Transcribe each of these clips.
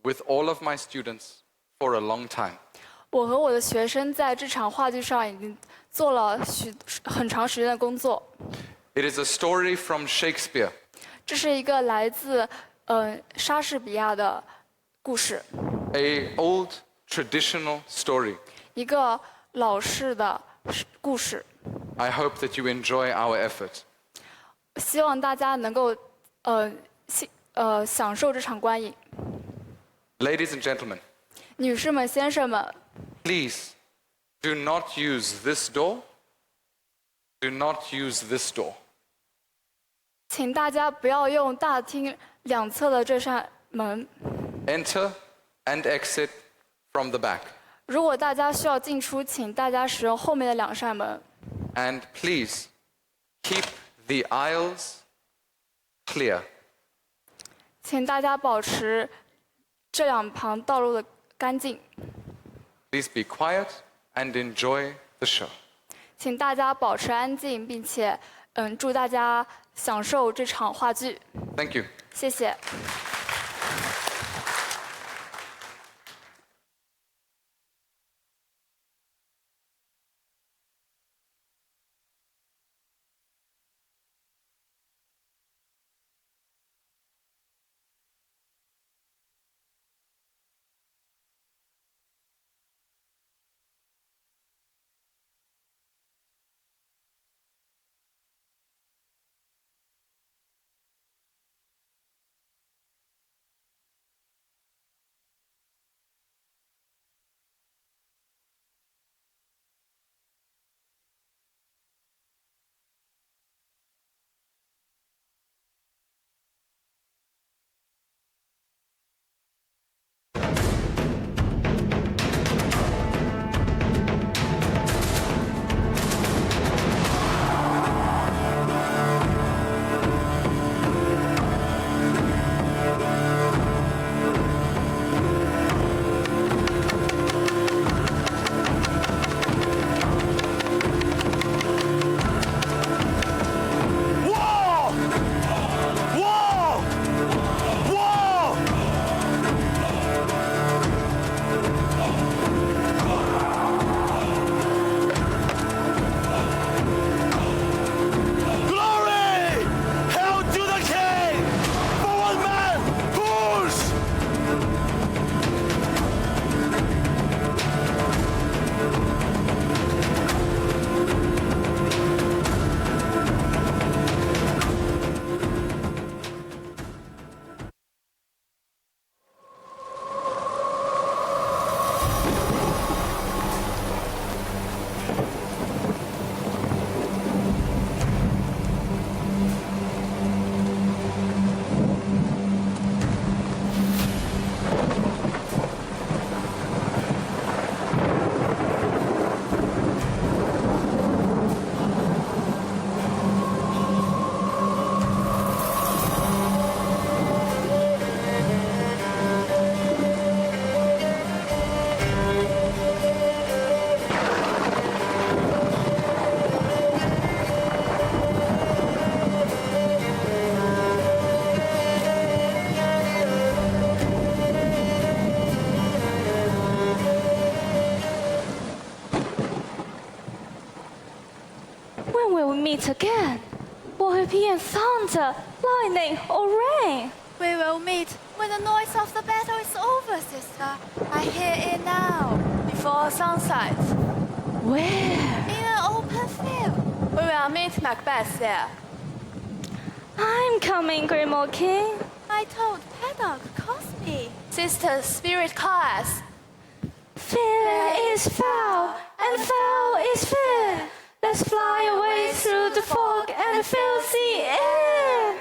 with all of my students for a long time. 我和我的学生在这场话剧上已经做了很长时间的工作。It is a story from Shakespeare. 这是一个来自莎士比亚的故事， A old traditional story. 一个老式的故事。 I hope that you enjoy our effort. 希望大家能够享受这场观影。 Ladies and gentlemen, 女士们、先生们， please do not use this door. Do not use this door. 请大家不要用大厅两侧的这扇门。 Enter and exit from the back. 如果大家需要进出，请大家使用后面的两扇门。 And please keep the aisles clear. 请大家保持这两旁道路的干净。 Please be quiet and enjoy the show. 请大家保持安静，并且祝大家享受这场话剧。 Thank you. 谢谢。meet again? Will it be in thunder, lightning, or rain? We will meet when the noise of the battle is over, sister. I hear it now. Before sunset. Where? In an open field. We will meet Macbeth there. I'm coming, Grimoire King. I told Paddock, Cosby. Sister, spirit cast. Fear is foul, and foul is fear. Let's fly away through the fog and fill the air.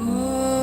Ooh.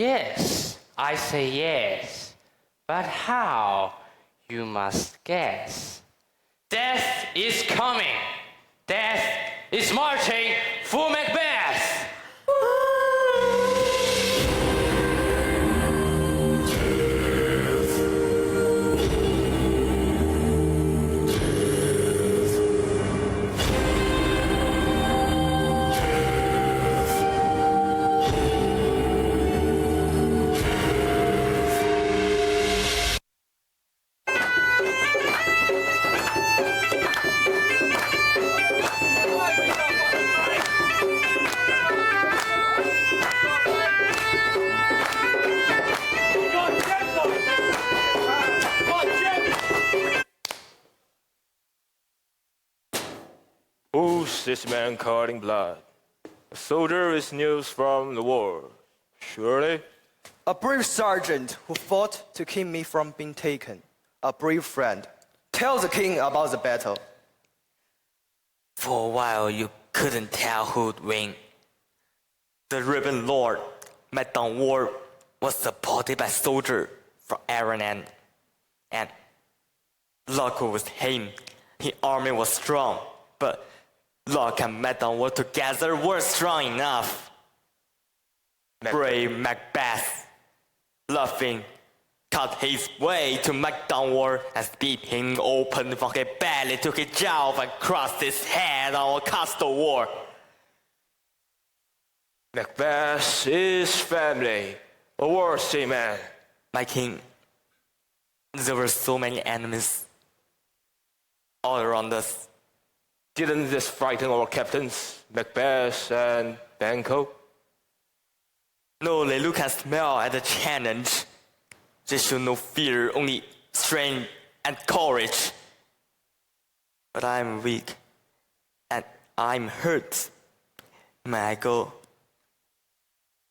Yes, I say yes. But how? You must guess. Death is coming. Death is marching for Macbeth. Who's this man cutting blood? A soldier is news from the war. Surely? A brave sergeant who fought to keep me from being taken. A brave friend. Tell the king about the battle. For a while, you couldn't tell who'd win. The Ribbon Lord, Macbeth War, was supported by soldiers from Ireland, and luck with him. His army was strong, but luck and Macbeth War together were strong enough. Brave Macbeth, laughing, cut his way to Macbeth War and split him open from his belly to his jaw and crossed his head on a castle wall. Macbeth is family, a worthy man. My king, there were so many enemies all around us. Didn't this frighten our captains, Macbeth and Banquo? No, they look and smell at the challenge. They show no fear, only strength and courage. But I'm weak, and I'm hurt. May I go?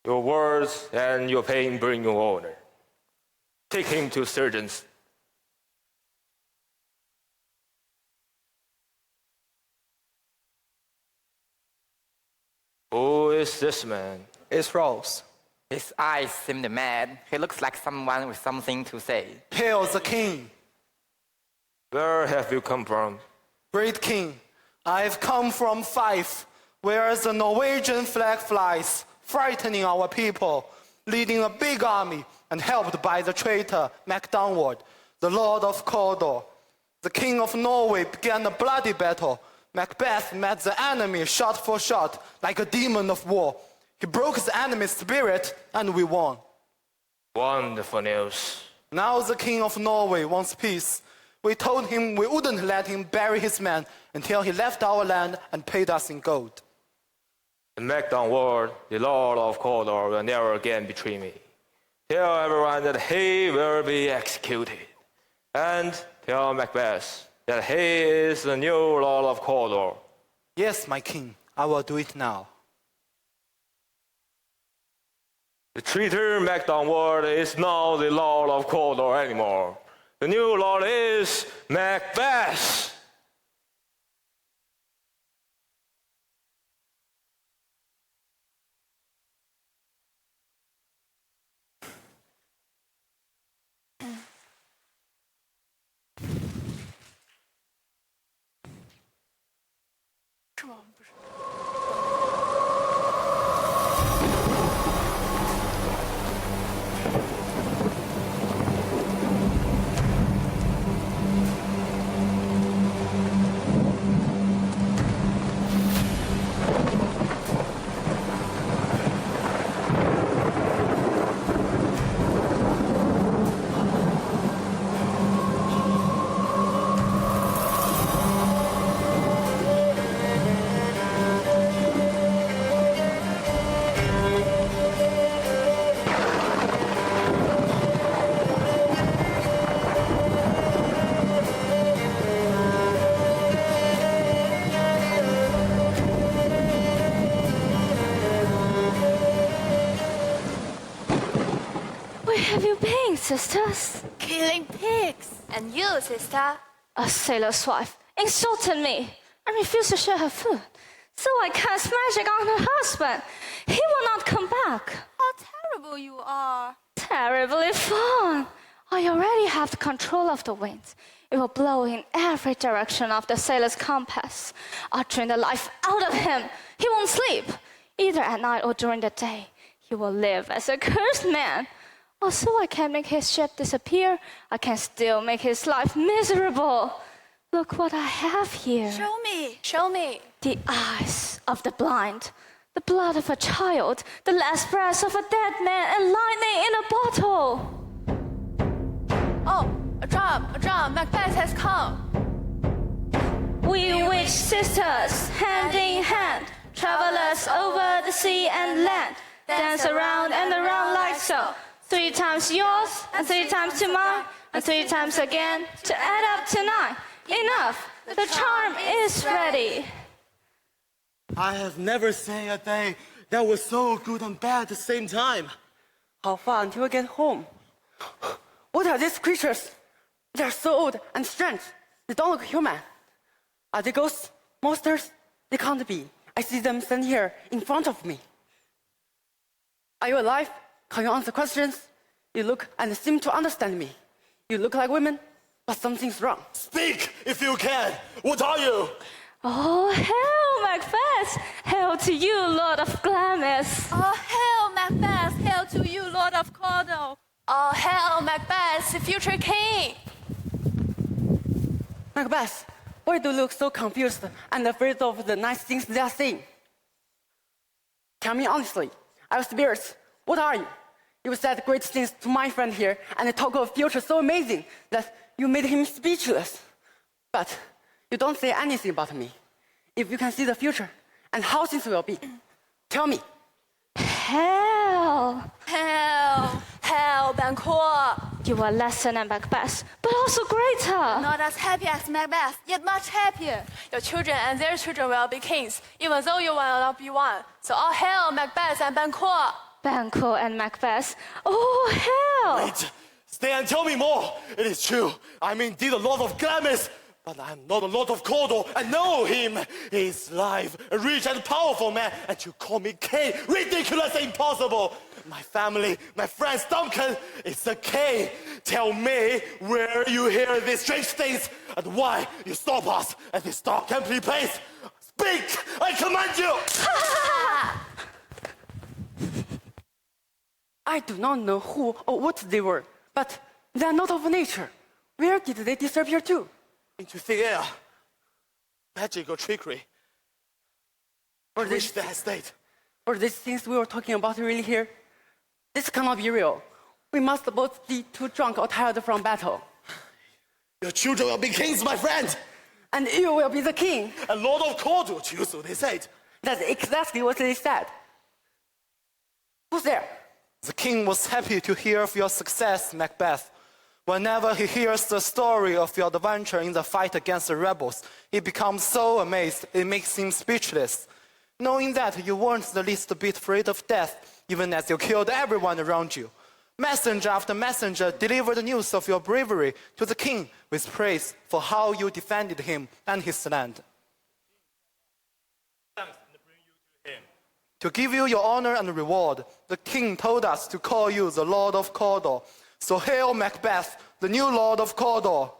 Your words and your pain bring you honor. Take him to surgeons. Who is this man? It's Rose. His eyes seem mad. He looks like someone with something to say. Hail the king. Where have you come from? Great king, I've come from Fife, where the Norwegian flag flies, frightening our people, leading a big army and helped by the traitor Macdonald, the Lord of Cawdor. The king of Norway began a bloody battle. Macbeth met the enemy shot for shot, like a demon of war. He broke the enemy's spirit, and we won. Wonderful news. Now the king of Norway wants peace. We told him we wouldn't let him bury his men until he left our land and paid us in gold. The Macdonald, the Lord of Cawdor, will never again betray me. Tell everyone that he will be executed. And tell Macbeth that he is the new Lord of Cawdor. Yes, my king, I will do it now. The traitor Macdonald is not the Lord of Cawdor anymore. The new Lord is Macbeth. Have you been, sisters? Killing pigs. And you, sister? A sailor's wife insulted me and refused to share her food. So I cast magic on her husband. He will not come back. How terrible beautiful you are. Terribly fun. I already have the control of the winds. It will blow in every direction of the sailor's compass. I'll drain the life out of him. He won't sleep, either at night or during the day. He will live as a cursed man. Also, I can make his ship disappear. I can still make his life miserable. Look what I have here. Show me. Show me. The eyes of the blind, the blood of a child, the last breath of a dead man, and lightning in a bottle. Oh, a drum. Macbeth has come. We witch sisters, hand in hand, travelers over the sea and land, dance around and around like so. 3 times yours, and 3 times to mine, and 3 times again, to add up to 9. Enough, the charm is ready. I have never seen a day that was so good and bad at the same time. How far until we get home? What are these creatures? They are so old and strange. They don't look human. Are they ghosts? Monsters? They can't be. I see them stand here in front of me. Are you alive? Can you answer questions? You look and seem to understand me. You look like women, but something's wrong. Speak if you can. What are you? Oh, hail, Macbeth! Hail to you, Lord of Glamis! Oh, hail, Macbeth. Hail to you, Lord of Cawdor. Oh, hail, Macbeth, the future king. Macbeth, why do you look so confused and afraid of the nice things they are saying? Tell me honestly, our spirits, what are you? You said great things to my friend here and talk of a future so amazing that you made him speechless. But you don't say anything about me. If you can see the future and how things will be, tell me. Hail! Hail, Banquo. You are lesser than Macbeth, but also greater. Not as happy as Macbeth, yet much happier. Your children and their children will be kings, even though you will not be one. So all hail Macbeth and Banquo. Banquo and Macbeth. Oh, hail! Wait, stay and tell me more. It is true. I'm indeed a Lord of Glamis, but I'm not a Lord of Cawdor. I know him. He is live, a rich and powerful man, and you call me king. Ridiculous and impossible. My family, my friends, Duncan, it's a king. Tell me where you hear these strange things and why you stop us at this dark empty place. Speak! I command you! I do not know who or what they were, but they are not of nature. Where did they disappear to? Into the air. Magic or trickery. Or Wish they had stayed. Or these things we were talking about really here? This cannot be real. We must both be too drunk or tired from battle. Your children will be kings, my friend. And you will be the king. A Lord of Cawdor, too, so they said. That's exactly what they said. Who's there? The king was happy to hear of your success, Macbeth. Whenever he hears the story of your adventure in the fight against the rebels, he becomes so amazed it makes him speechless. Knowing that you weren't the least bit afraid of death, even as you killed everyone around you. Messenger after messenger delivered the news of your bravery to the king with praise for how you defended him and his land. To give you your honor and reward, the king told us to call you the Lord of Cawdor. So hail Macbeth, the new Lord of Cawdor.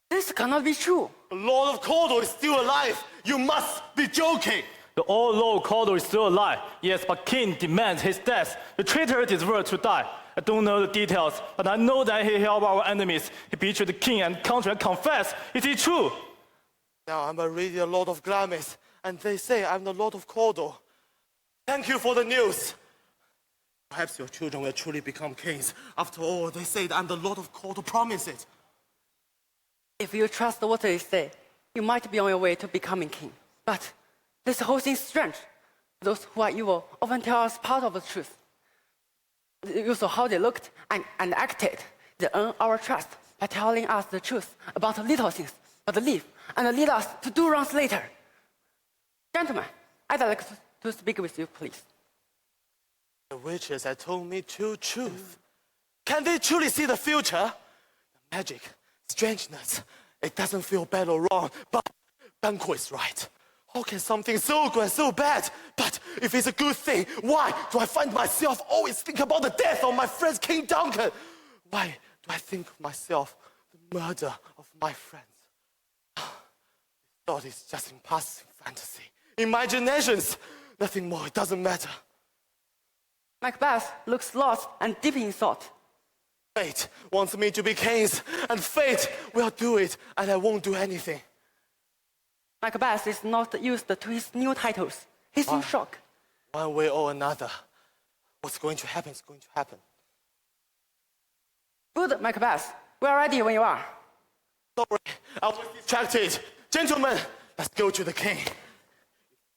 This cannot be true. The Lord of Cawdor is still alive. You must be joking. The old Lord Cawdor is still alive. Yes, but king demands his death. The traitor deserves to die. I don't know the details, but I know that he helped our enemies. He betrayed the king and country and confessed. Is it true? Now I'm already a Lord of Glamis, and they say I'm the Lord of Cawdor. Thank you for the news. Perhaps your children will truly become kings. After all, they say that I'm the Lord of Cawdor. Promise it. If you trust what they say, you might be on your way to becoming king. But this whole thing is strange. Those who are evil often tell us part of the truth. You saw how they looked and acted. They earn our trust by telling us the truth about little things, but live and lead us to do wrongs later. Gentlemen, I'd like to speak with you, please. The witches had told me true truth. Can they truly see the future? The magic, strangeness, it doesn't feel bad or wrong, but Banquo is right. How can something so good and so bad? But if it's a good thing, why do I find myself always thinking about the death of my friend King Duncan? Why do I think of myself the murder of my friends? Thought is just in passing fantasy. Imaginations, nothing more, it doesn't matter. Macbeth looks lost and deep in thought. Fate wants me to be kings, and fate will do it, and I won't do anything. Macbeth is not used to his new titles. He's in shock. One way or another, what's going to happen is going to happen. Good, Macbeth. We're ready when you are. Sorry, I was distracted. Gentlemen, let's go to the king. If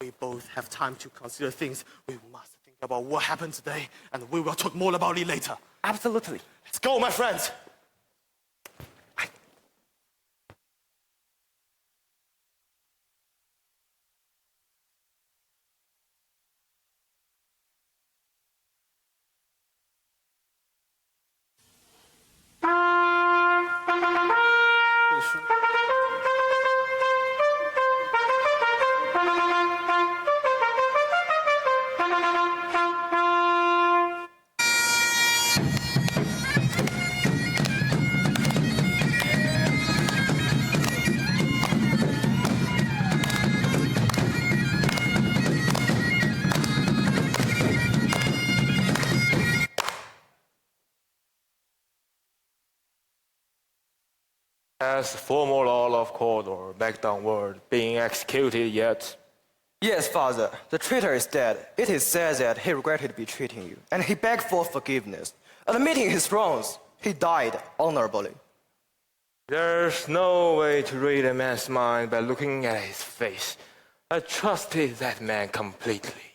we both have time to consider things, we must think about what happened today, and we will talk more about it later. Absolutely. Let's go, my friends. Has the former Lord of Cawdor back downward being executed yet? Yes, father. The traitor is dead. It is said that he regretted betraying you, and he begged for forgiveness. Admitting his wrongs, he died honorably. There's no way to read a man's mind by looking at his face. I trusted that man completely.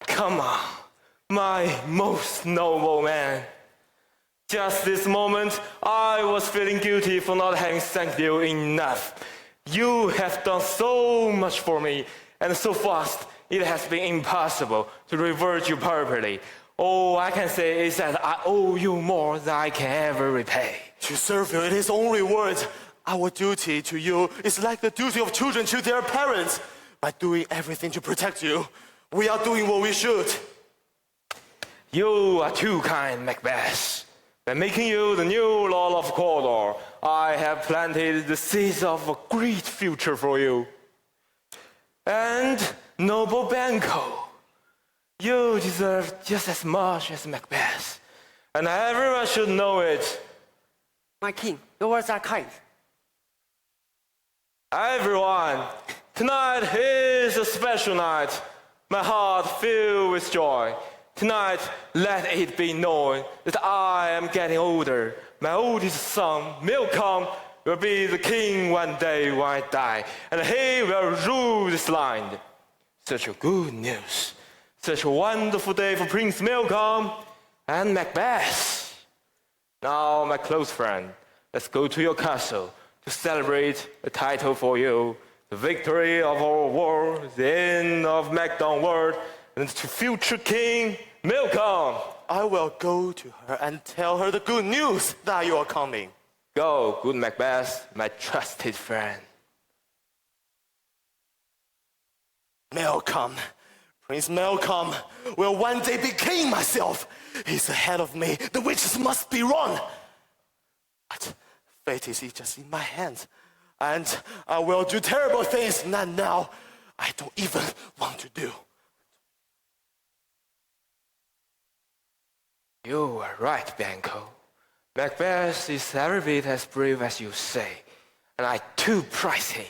Come on, my most noble man. Just this moment, I was feeling guilty for not having thanked you enough. You have done so much for me, and so fast, it has been impossible to revert you properly. All I can say is that I owe you more than I can ever repay. To serve you, it is only words. Our duty to you is like the duty of children to their parents. By doing everything to protect you, we are doing what we should. You are too kind, Macbeth. By making you the new Lord of Cawdor, I have planted the seeds of a great future for you. And, noble Banquo, you deserve just as much as Macbeth. And everyone should know it. My king, your words are kind. Everyone, tonight is a special night. My heart filled with joy. Tonight, let it be known that I am getting older. My oldest son, Malcolm, will be the king one day when I die, and he will rule this land. Such a good news. Such a wonderful day for Prince Malcolm and Macbeth. Now, my close friend, let's go to your castle to celebrate the title for you, the victory of our war, the end of Macdon world, and to future King Malcolm. I will go to her and tell her the good news that you are coming. Go, good Macbeth, my trusted friend. Malcolm, Prince Malcolm, will one day be king myself. He's ahead of me. The witches must be wrong. But fate is just in my hands. And I will do terrible things that now I don't even want to do. You are right, Banquo. Macbeth is every bit as brave as you say, and I too prize him.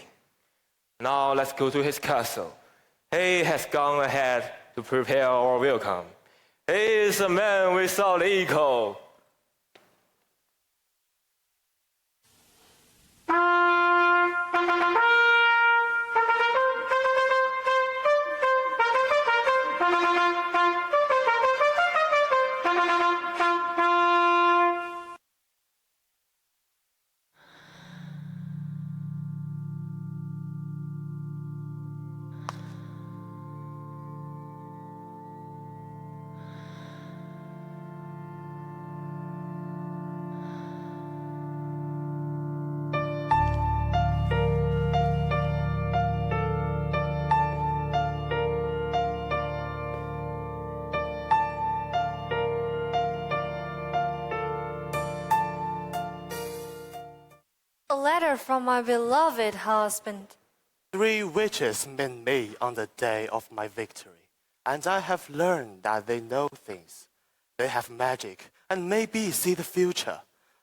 Now let's go to his castle. He has gone ahead to prepare our welcome. He is a man without equal. A letter from my beloved husband. 3 witches met me on the day of my victory, and I have learned that they know things. They have magic and maybe see the future.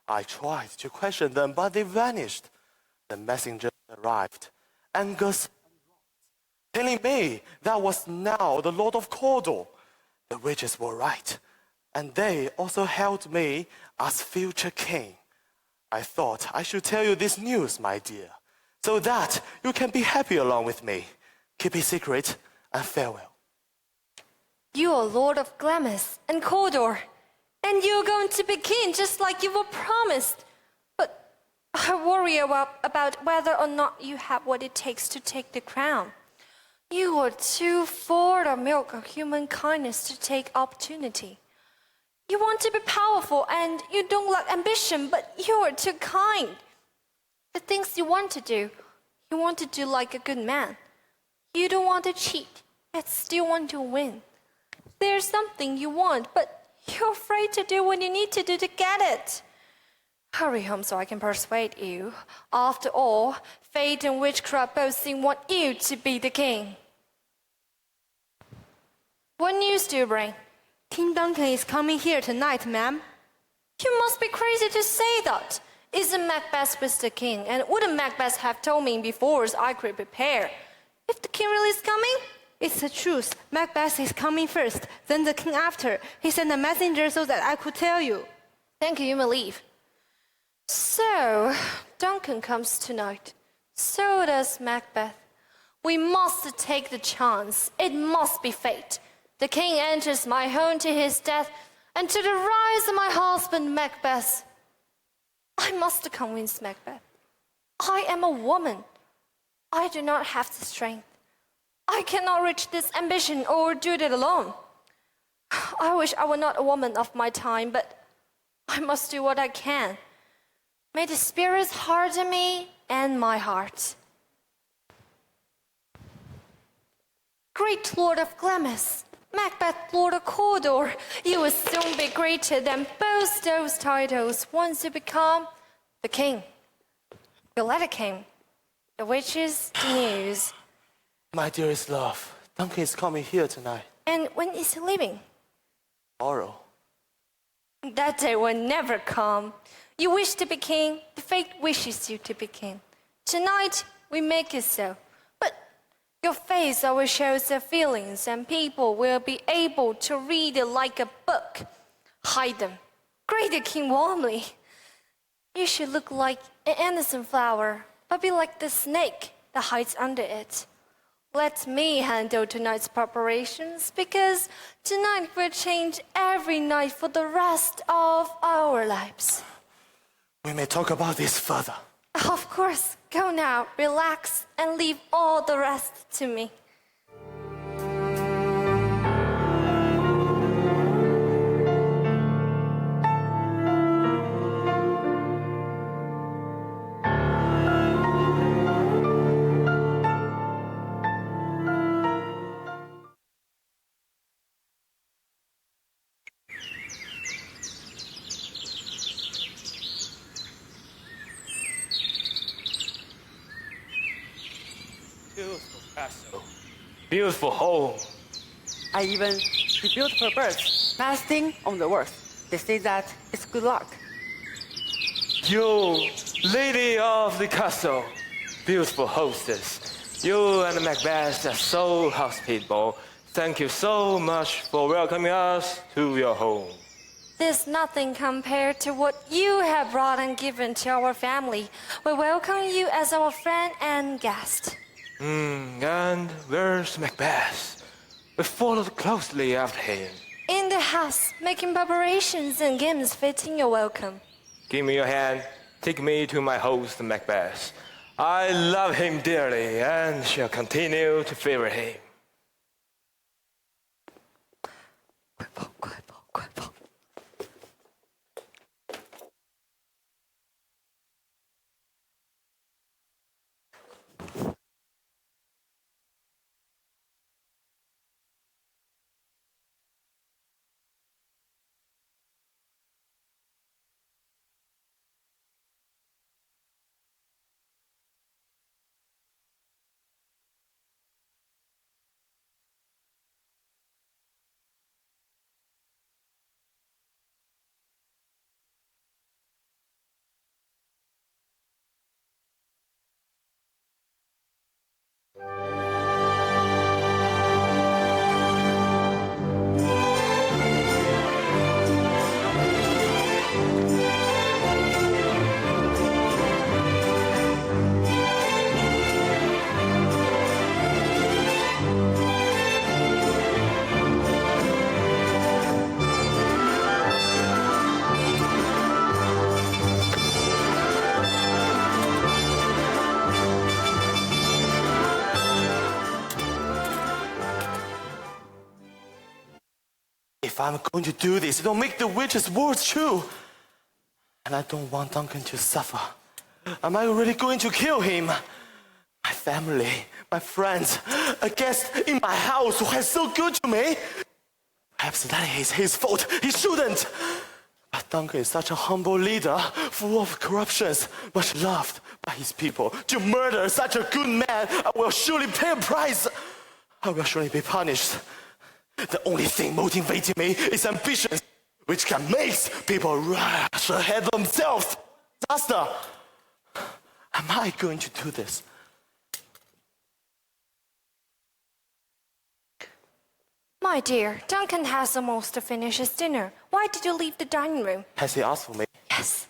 I tried to question them, but they vanished. The messenger arrived, Angus, telling me that was now the Lord of Cawdor. The witches were right, and they also held me as future king. I thought I should tell you this news, my dear, so that you can be happy along with me. Keep it secret, and farewell. You are Lord of Glamis and Cawdor, and you're going to be king just like you were promised. But I worry about whether or not you have what it takes to take the crown. You are too full of milk of human kindness to take opportunity. You want to be powerful and you don't lack ambition, but you are too kind. The things you want to do like a good man. You don't want to cheat, yet still want to win. There's something you want, but you're afraid to do what you need to do to get it. Hurry home so I can persuade you. After all, fate and witchcraft both seem want you to be the king. What news do you bring? King Duncan is coming here tonight, ma'am. You must be crazy to say that. Isn't Macbeth with the king? And wouldn't Macbeth have told me before so I could prepare? If the king really is coming? It's the truth. Macbeth is coming first, then the king after. He sent a messenger so that I could tell you. Thank you, you may leave. So, Duncan comes tonight. So does Macbeth. We must take the chance. It must be fate. The king enters my home to his death, and to the rise of my husband Macbeth. I must convince Macbeth. I am a woman. I do not have the strength. I cannot reach this ambition or do it alone. I wish I were not a woman of my time, but I must do what I can. May the spirits harden me and my heart. Great Lord of Glamis, Macbeth, Lord of Cawdor, you will soon be greater than both those titles once you become the king. Your letter came. The witches, the news. My dearest love, Duncan is coming here tonight. And when is he leaving? Tomorrow. That day will never come. You wish to be king, the fate wishes you to be king. Tonight, we make it so. But your face always shows their feelings, and people will be able to read it like a book. Hide them. Greet the king warmly. You should look like an innocent flower, but be like the snake that hides under it. Let me handle tonight's preparations, because tonight will change every night for the rest of our lives. We may talk about this further. Of course. Go now, relax, and leave all the rest to me. Beautiful castle. Beautiful home. I even rebuilt for birds, fasting on the worst. They say that it's good luck. You, lady of the castle, beautiful hostess. You and Macbeth are so hospitable. Thank you so much for welcoming us to your home. There's nothing compared to what you have brought and given to our family. We welcome you as our friend and guest. And where's Macbeth? We followed closely after him. In the house, making preparations and games fitting your welcome. Give me your hand. Take me to my host, Macbeth. I love him dearly and shall continue to favor him. If I'm going to do this, it'll make the witch's words true. And I don't want Duncan to suffer. Am I really going to kill him? My family, my friends, a guest in my house who has so good to me. Perhaps that is his fault. He shouldn't. But Duncan is such a humble leader, full of corruptions, much loved by his people. To murder such a good man, I will surely pay a price. I will surely be punished. The only thing motivating me is ambition, which can make people rush ahead themselves. Disaster. Am I going to do this? My dear, Duncan has almost finished his dinner. Why did you leave the dining room? Has he asked for me? Yes.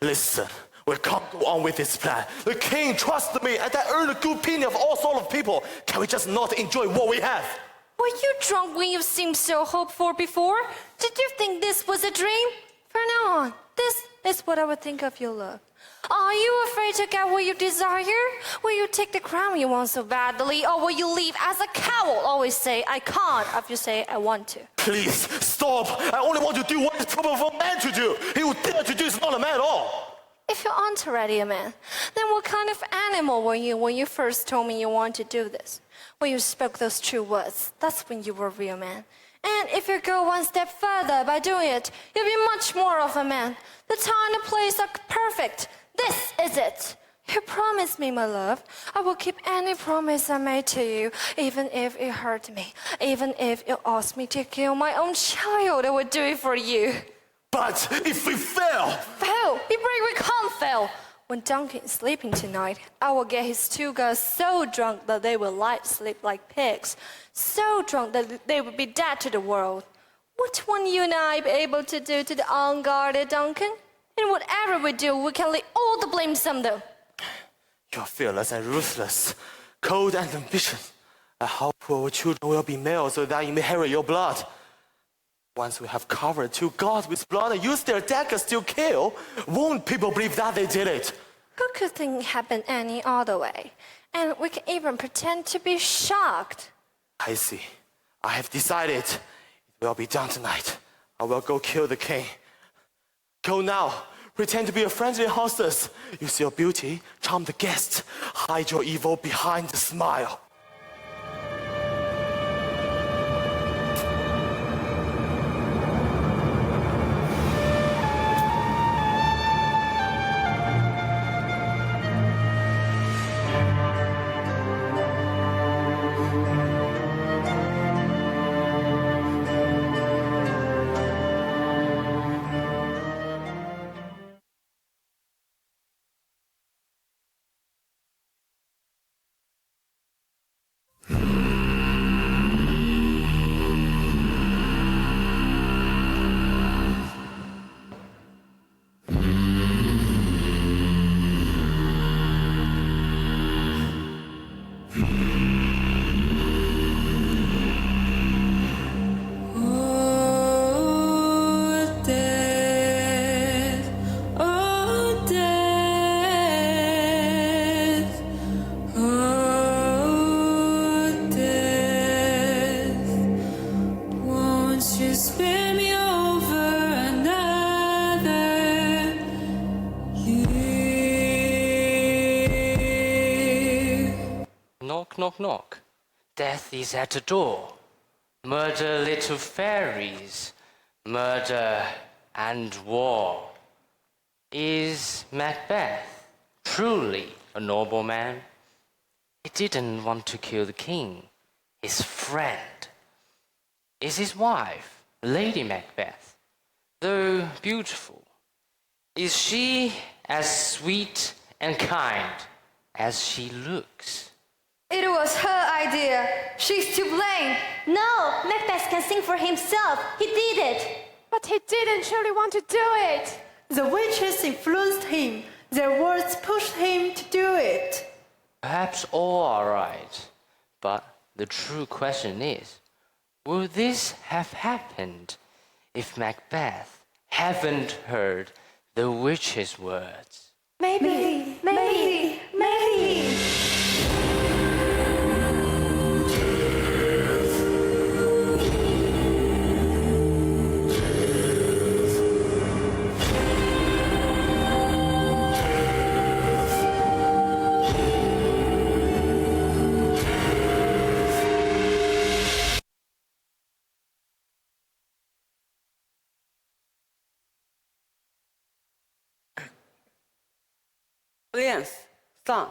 Listen, we can't go on with this plan. The king trusted me and I earned a good opinion of all sorts of people. Can we just not enjoy what we have? Were you drunk when you seemed so hopeful before? Did you think this was a dream? From now on, this is what I would think of your love. Are you afraid to get what you desire? Will you take the crown you want so badly? Or will you leave as a coward? Always say, I can't, after you say, I want to. Please, stop. I only want to do what is proper for a man to do. He who dare to do is not a man at all. If you aren't already a man, then what kind of animal were you when you first told me you want to do this? When you spoke those true words, that's when you were a real man. And if you go one step further by doing it, you'll be much more of a man. The time and the place are perfect. This is it. You promised me, my love. I will keep any promise I made to you, even if it hurt me. Even if you asked me to kill my own child, I would do it for you. But if we fail... Fail? Be brave, we can't fail. When Duncan is sleeping tonight, I will get his two girls so drunk that they will sleep like pigs. So drunk that they will be dead to the world. What won't you and I be able to do to the unguarded Duncan? And whatever we do, we can lay all the blame on them. You're fearless and ruthless, cold and ambitious. I hope our children will be male so that you may inherit your blood. Once we have covered two gods with blood and used their daggers to kill, won't people believe that they did it? Who could think it happened any other way? And we can even pretend to be shocked. I see. I have decided it will be done tonight. I will go kill the king. Go now. Pretend to be a friendly hostess. Use your beauty, charm the guests. Hide your evil behind the smile. Knock, knock, knock. Death is at the door. Murder, little fairies. Murder and war. Is Macbeth truly a noble man? He didn't want to kill the king, his friend. Is his wife, Lady Macbeth, though beautiful, is she as sweet and kind as she looks? It was her idea. She's to blame. No, Macbeth can sing for himself. He did it. But he didn't truly want to do it. The witches influenced him. Their words pushed him to do it. Perhaps all are right, but the true question is, would this have happened if Macbeth haven't heard the witch's words? Maybe. Brilliance, sun,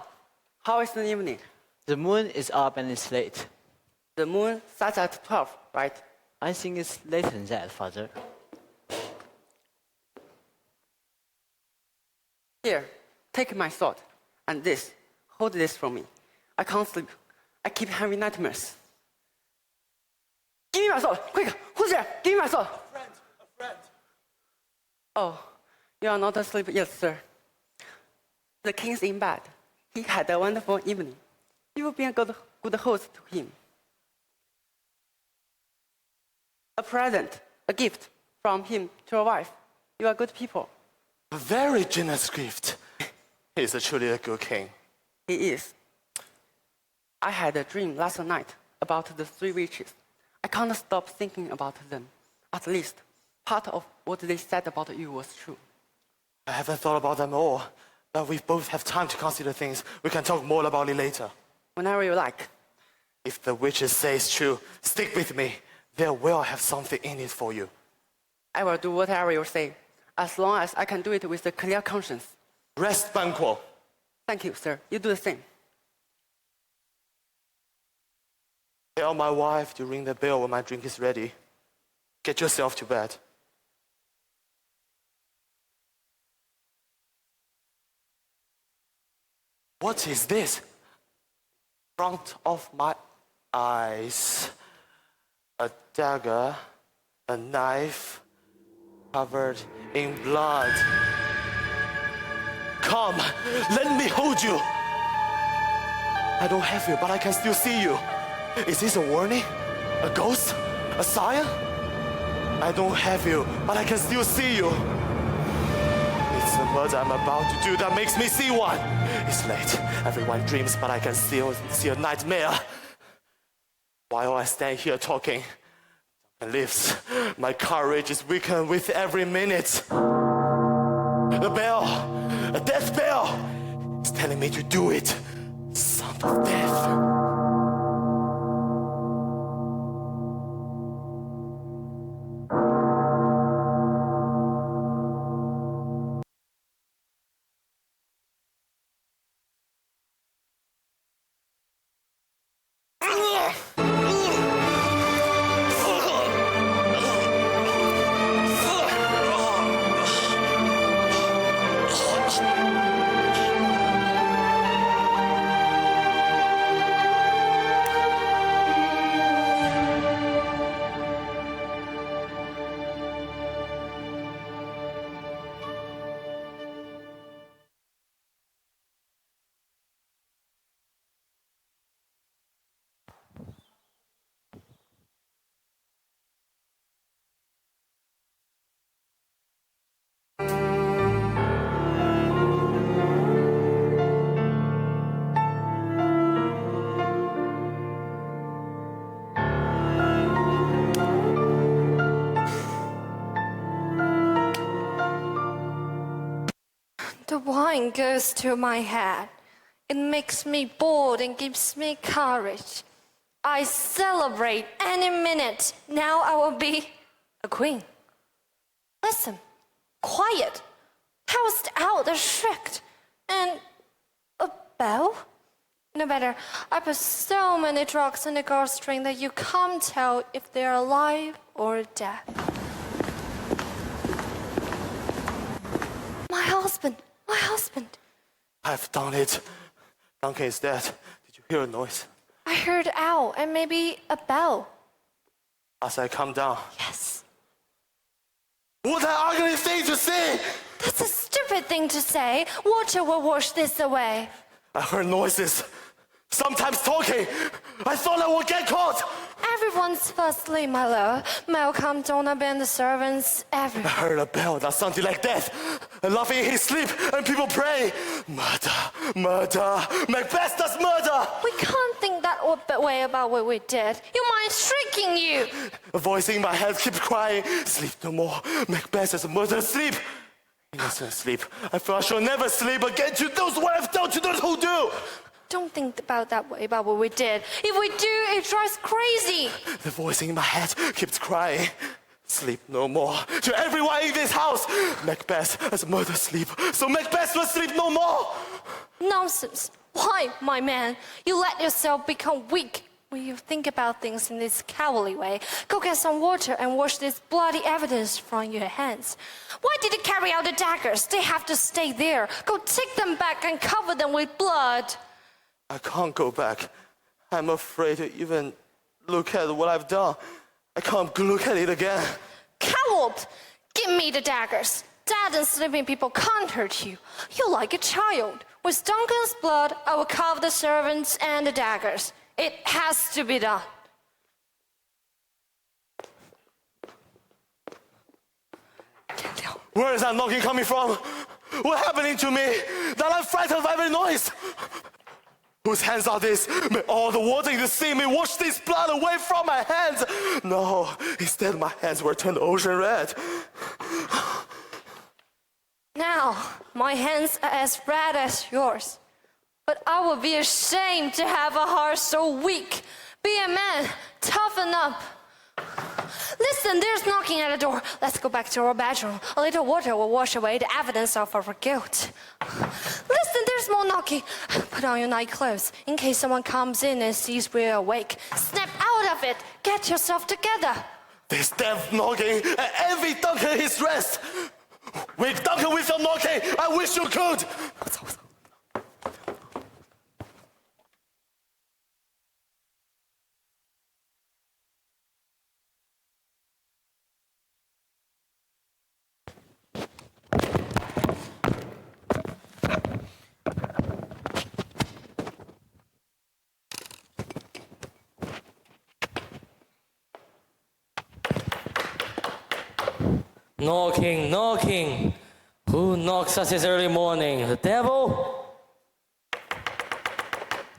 how is the evening? The moon is up and it's late. The moon sets at 12, right? I think it's later than that, Father. Here, take my sword. And this, hold this for me. I can't sleep. I keep having nightmares. Give me my sword, quick! Who's there? Give me my sword! A friend. Oh, you are not asleep yet, sir. The king's in bed. He had a wonderful evening. You will be a good host to him. A present, a gift from him to your wife. You are good people. A very generous gift. He is truly a good king. He is. I had a dream last night about the 3 witches. I can't stop thinking about them. At least, part of what they said about you was true. I haven't thought about them all, but we both have time to consider things. We can talk more about it later. Whenever you like. If the witches say it's true, stick with me. There will have something in it for you. I will do whatever you say, as long as I can do it with a clear conscience. Rest, Banquo. Thank you, sir. You do the same. Tell my wife to ring the bell when my drink is ready. Get yourself to bed. What is this? In front of my eyes. A dagger, a knife, covered in blood. Come, let me hold you. I don't have you, but I can still see you. Is this a warning? A ghost? A sign? I don't have you, but I can still see you. It's the murder I'm about to do that makes me see one. It's late. Everyone dreams, but I can still see a nightmare. While I stand here talking, and lives, my courage is weakened with every minute. The bell, a death bell, is telling me to do it. Sound of death. The wine goes to my head. It makes me bold and gives me courage. I celebrate any minute. Now I will be a queen. Listen, quiet. Housed out the shrieked. And a bell? No matter. I put so many drugs in the girl's string that you can't tell if they're alive or dead. My husband. My husband. I've done it. Duncan is dead. Did you hear a noise? I heard an owl and maybe a bell. As I come down. Yes. What an ugly thing to say! That's a stupid thing to say. Water will wash this away. I heard noises. Sometimes talking. I thought I would get caught. Everyone's fast asleep, my lord. Malcolm, Donab, and the servants, everyone. I heard a bell that sounded like death. And laughing in his sleep, and people pray. Murder, murder. Macbeth does murder. We can't think that way about what we did. Your mind's tricking you. A voice in my head keeps crying. Sleep no more. Macbeth has murdered sleep. Innocent sleep. I feel I shall never sleep again to those what I've done to those who do. Don't think about that way about what we did. If we do, it drives crazy. The voice in my head keeps crying. sleep no more. To everyone in this house, Macbeth has murdered sleep, so Macbeth will sleep no more. Nonsense. Why, my man? You let yourself become weak when you think about things in this cowardly way. Go get some water and wash this bloody evidence from your hands. Why did you carry out the daggers? They have to stay there. Go take them back and cover them with blood. I can't go back. I'm afraid to even look at what I've done. I can't look at it again. Coward! Give me the daggers. Dead and sleeping people can't hurt you. You're like a child. With Duncan's blood, I will carve the servants and the daggers. It has to be done. Where is that knocking coming from? What's happening to me? That I'm frightened by every noise. Whose hands are these? May all the water in the sea may wash this blood away from my hands. No, instead my hands were turned ocean red. Now, my hands are as red as yours. But I would be ashamed to have a heart so weak. Be a man, toughen up. Listen, there's knocking at the door. Let's go back to our bedroom. A little water will wash away the evidence of our guilt. Listen, there's more knocking. Put on your night clothes in case someone comes in and sees we're awake. Snap out of it. Get yourself together. This damn knocking, and envy Duncan his rest. Wake Duncan with your knocking. I wish you could. Knocking, knocking. Who knocks us this early morning? The devil?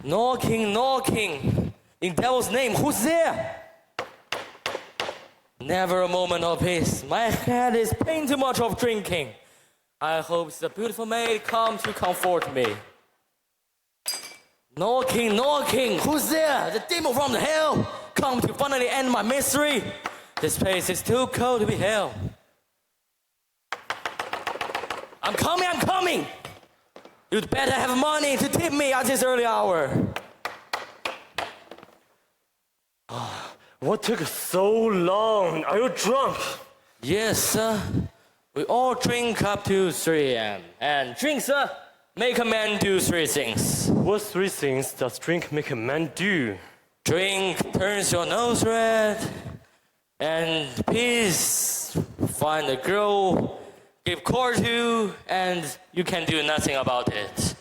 Knocking, knocking. In devil's name, who's there? Never a moment of peace. My head is pain too much of drinking. I hope the beautiful maid come to comfort me. Knocking, knocking. Who's there? The demon from the hell. Come to finally end my misery. This place is too cold to be hell. I'm coming, I'm coming! You'd better have money to tip me at this early hour. What took so long? Are you drunk? Yes, sir. We all drink up to 3 a.m. And drink, sir, make a man do 3 things. What 3 things does drink make a man do? Drink turns your nose red. And peace, find a girl, give court to, and you can do nothing about it.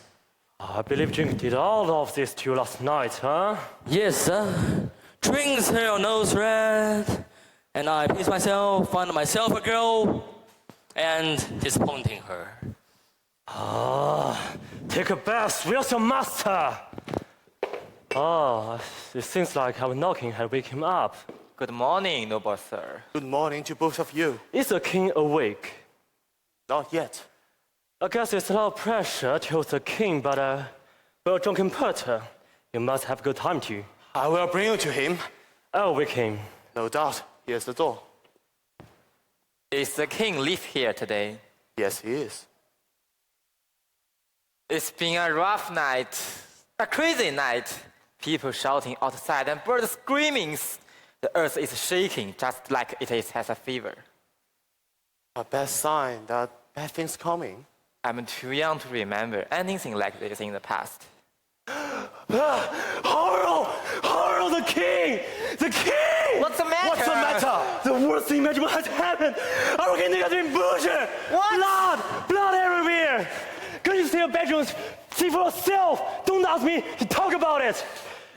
I believe drink did all of this to you last night, huh? Yes, sir. Drinks turn your nose red, and I peace myself, find myself a girl, and disappointing her. Take a bath, where's your master? It seems like our knocking had wake him up. Good morning, noble sir. Good morning to both of you. Is the king awake? Not yet. I guess it's a lot of pressure to host the king, but for a drunken porter, you must have good time too. I will bring you to him. I'll wake him. No doubt. Here's the door. Is the king live here today? Yes, he is. It's been a rough night, a crazy night. People shouting outside and birds screaming. The earth is shaking just like it has a fever. A bad sign that bad things coming. I'm too young to remember anything like this in the past. Horror, the king! The king! What's the matter? What's the matter? The worst thing imaginable has happened. Our king got in butcher. What? Blood everywhere. Go to your bedrooms, see for yourself. Don't ask me to talk about it.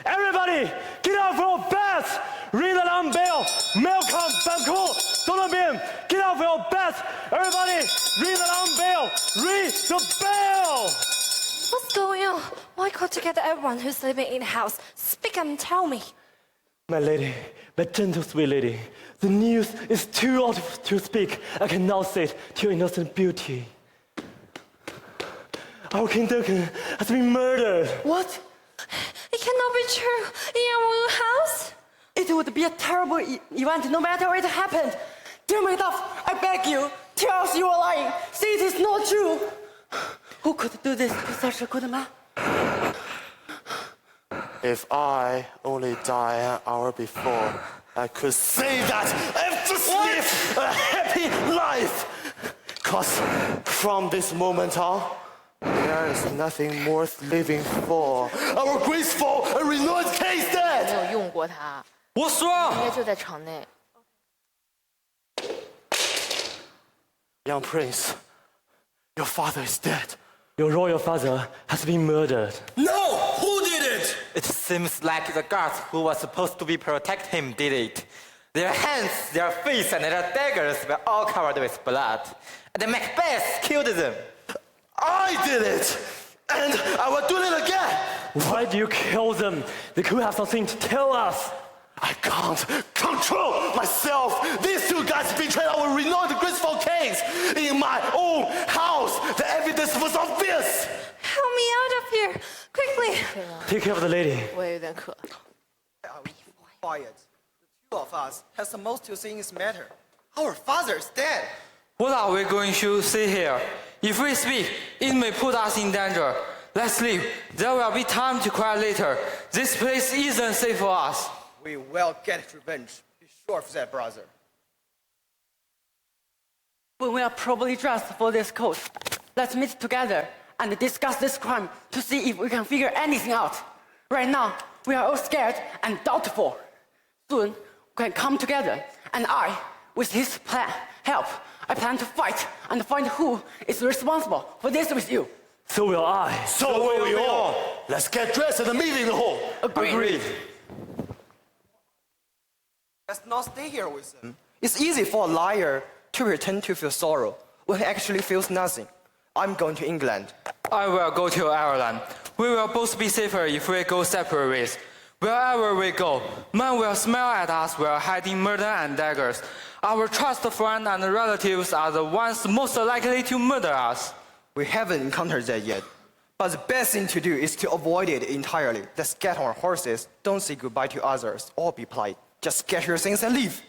Everybody, get out for your beds. Ring the alarm bell. Malcolm, Banco, Donovan, get out for your beds. Everybody, ring the alarm bell. Ring the bell. What's going on? Why call together everyone who's living in the house? Speak and tell me. My lady, my gentle sweet lady, the news is too old to speak. I cannot say it to your innocent beauty. Our King Duncan has been murdered. What? It cannot be true. In our house? It would be a terrible event no matter where it happened. Dear Macbeth, I beg you, tell us you are lying. Say it is not true. Who could do this to such a good man? If I only die an hour before, I could say that I've just lived a happy life. Cause from this moment on, there is nothing worth living for. Our graceful and renowned king is 没 dead. 有用过它，我说应该就在场内。 Young prince, your father is dead. Your royal father has been murdered. No! Who did it? It seems like the guards who were supposed to be protect him did it. Their hands, their face, and their daggers were all covered with blood. And Macbeth killed them. I did it, and I will do it again. Why do you kill them? They could have something to tell us. I can't control myself. These two guys betrayed our renowned graceful kings in my own house. The evidence was obvious. Help me out of here, quickly. Take care of the lady. 我也有点渴。 Quiet. The two of us has the most to say in this matter. Our father is dead. What are we going to say here? If we speak, it may put us in danger. Let's leave. There will be time to cry later. This place isn't safe for us. We will get revenge. Be sure of that, brother. When we are properly dressed for this court, let's meet together and discuss this crime to see if we can figure anything out. Right now, we are all scared and doubtful. Soon, we can come together, and I, with his help, I plan to fight and find who is responsible for this with you. So will I. So will we all. Let's get dressed and meet in the hall. Agreed. Let's not stay here with them. It's easy for a liar to pretend to feel sorrow when he actually feels nothing. I'm going to England. I will go to Ireland. We will both be safer if we go separate ways. Wherever we go, men will smile at us while hiding murder and daggers. Our trusted friends and relatives are the ones most likely to murder us. We haven't encountered that yet. But the best thing to do is to avoid it entirely. Let's get on our horses, don't say goodbye to others, or be polite. Just get your things and leave.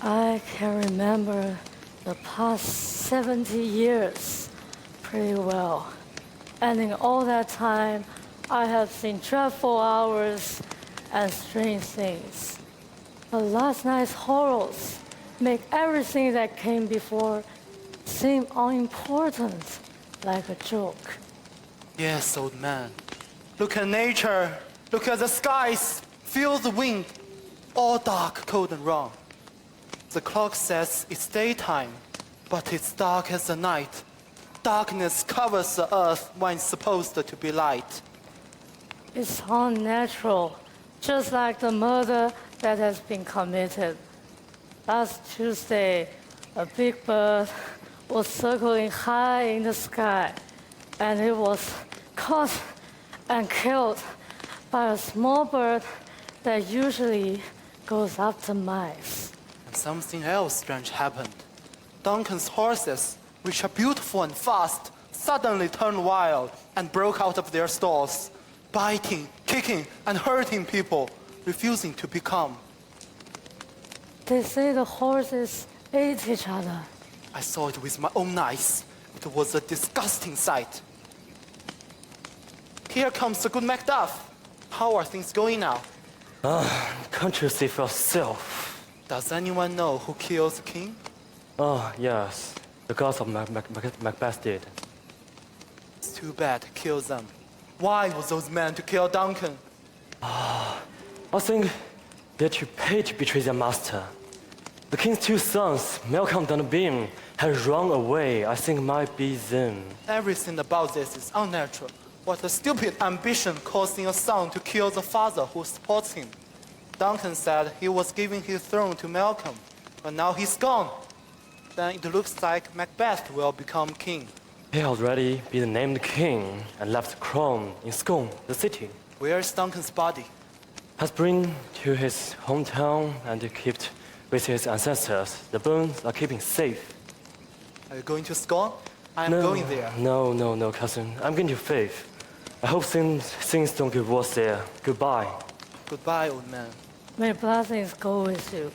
I can remember the past 70 years pretty well. And in all that time, I have seen dreadful hours and strange things. But last night's horrors make everything that came before seem unimportant, like a joke. Yes, old man. Look at nature. Look at the skies. Feel the wind. All dark, cold, and wrong. The clock says it's daytime, but it's dark as the night. Darkness covers the earth when it's supposed to be light. It's unnatural, just like the murder that has been committed. Last Tuesday, a big bird was circling high in the sky, and it was caught and killed by a small bird that usually goes after mice. And something else strange happened. Duncan's horses, which are beautiful and fast, suddenly turned wild and broke out of their stalls, biting, kicking, and hurting people, refusing to be calm. They say the horses ate each other. I saw it with my own eyes. It was a disgusting sight. Here comes the good Macbeth. How are things going now? Can't you see for yourself? Does anyone know who killed the king? Oh, yes. The gods of Macbeth did. It's too bad to kill them. Why were those men to kill Duncan? I think they're too paid to betray their master. The king's two sons, Malcolm and Beam, had run away. I think it might be them. Everything about this is unnatural. What a stupid ambition causing a son to kill the father who supports him. Duncan said he was giving his throne to Malcolm, but now he's gone. Then it looks like Macbeth will become king. He already been named king and left the crown in Scone, the city. Where is Duncan's body? Has been to his hometown and kept with his ancestors. The bones are keeping safe. Are you going to Scone? I'm going there. No, cousin. I'm going to Faith. I hope things don't get worse there. Goodbye. Goodbye, old man. May blessings go with you.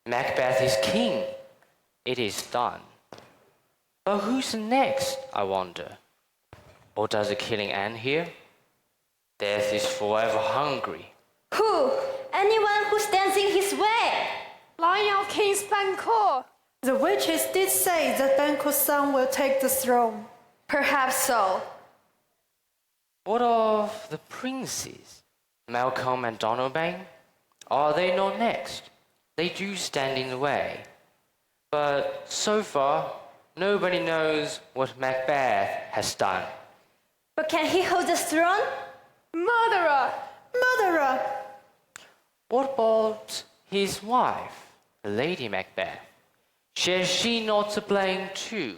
Macbeth is king. It is done. But who's next, I wonder? Or does the killing end here? Death is forever hungry. Who? Anyone who stands in his way. Lion King's Banquo. The witches did say that Banquo's son will take the throne. Perhaps so. What of the princes? Malcolm and Donalbain? Are they not next? They do stand in the way. But so far, nobody knows what Macbeth has done. But can he hold the throne? Murderer! Murderer! What about his wife, Lady Macbeth? Is she not to blame too?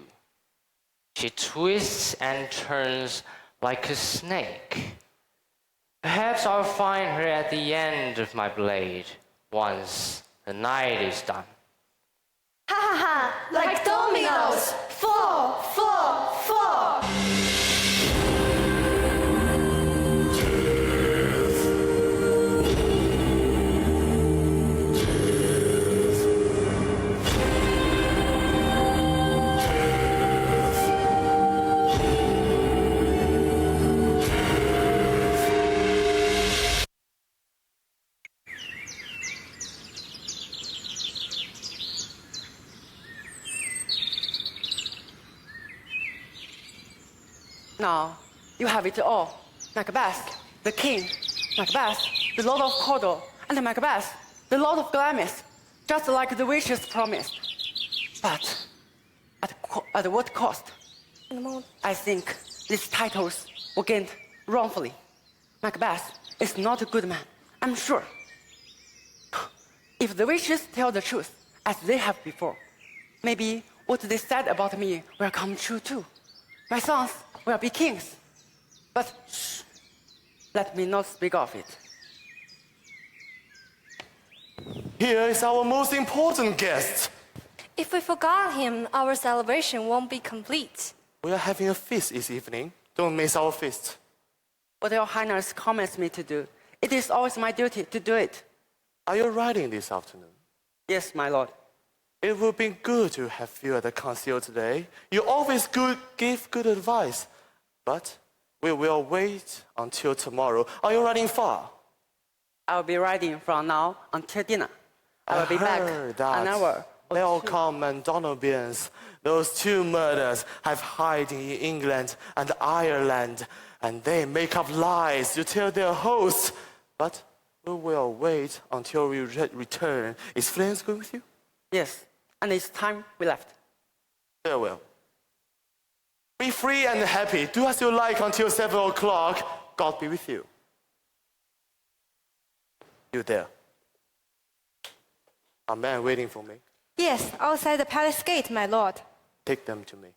She twists and turns like a snake. Perhaps I'll find her at the end of my blade once the night is done. Ha ha ha! Like dominoes! 4, 4, 4! Now, you have it all. Macbeth, the king. Macbeth, the Lord of Cawdor. And Macbeth, the Lord of Glamis. Just like the witches promised. But at what cost? I think these titles were gained wrongfully. Macbeth is not a good man, I'm sure. If the witches tell the truth, as they have before, maybe what they said about me will come true too. My sons will be kings. But shh, let me not speak of it. Here is our most important guest. If we forgot him, our celebration won't be complete. We are having a feast this evening. Don't miss our feast. What your highness commands me to do, it is always my duty to do it. Are you riding this afternoon? Yes, my lord. It would be good to have you at the council today. You always give good advice. But we will wait until tomorrow. Are you riding far? I will be riding from now until dinner. I will be back an hour. Malcolm and Donalbain, those two murders, have hiding in England and Ireland, and they make up lies to tell their hosts. But we will wait until we return. Is Flens going with you? Yes, and it's time we left. Farewell. Be free and happy. Do as you like until 7 o'clock. God be with you. You there? A man waiting for me. Yes, outside the palace gate, my lord. Take them to me.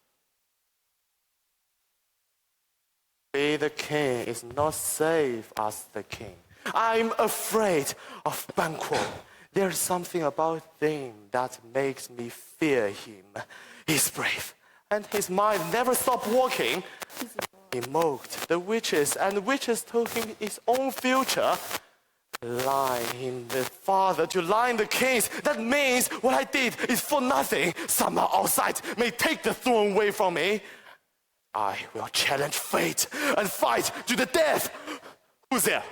Be the king is not safe as the king. I'm afraid of Banquo. There's something about him that makes me fear him. He's brave, and his mind never stopped working. He mocked the witches, and the witches told him his own future. Lying him the father to line the kings. That means what I did is for nothing. Someone outside may take the throne away from me. I will challenge fate and fight to the death. Who's there?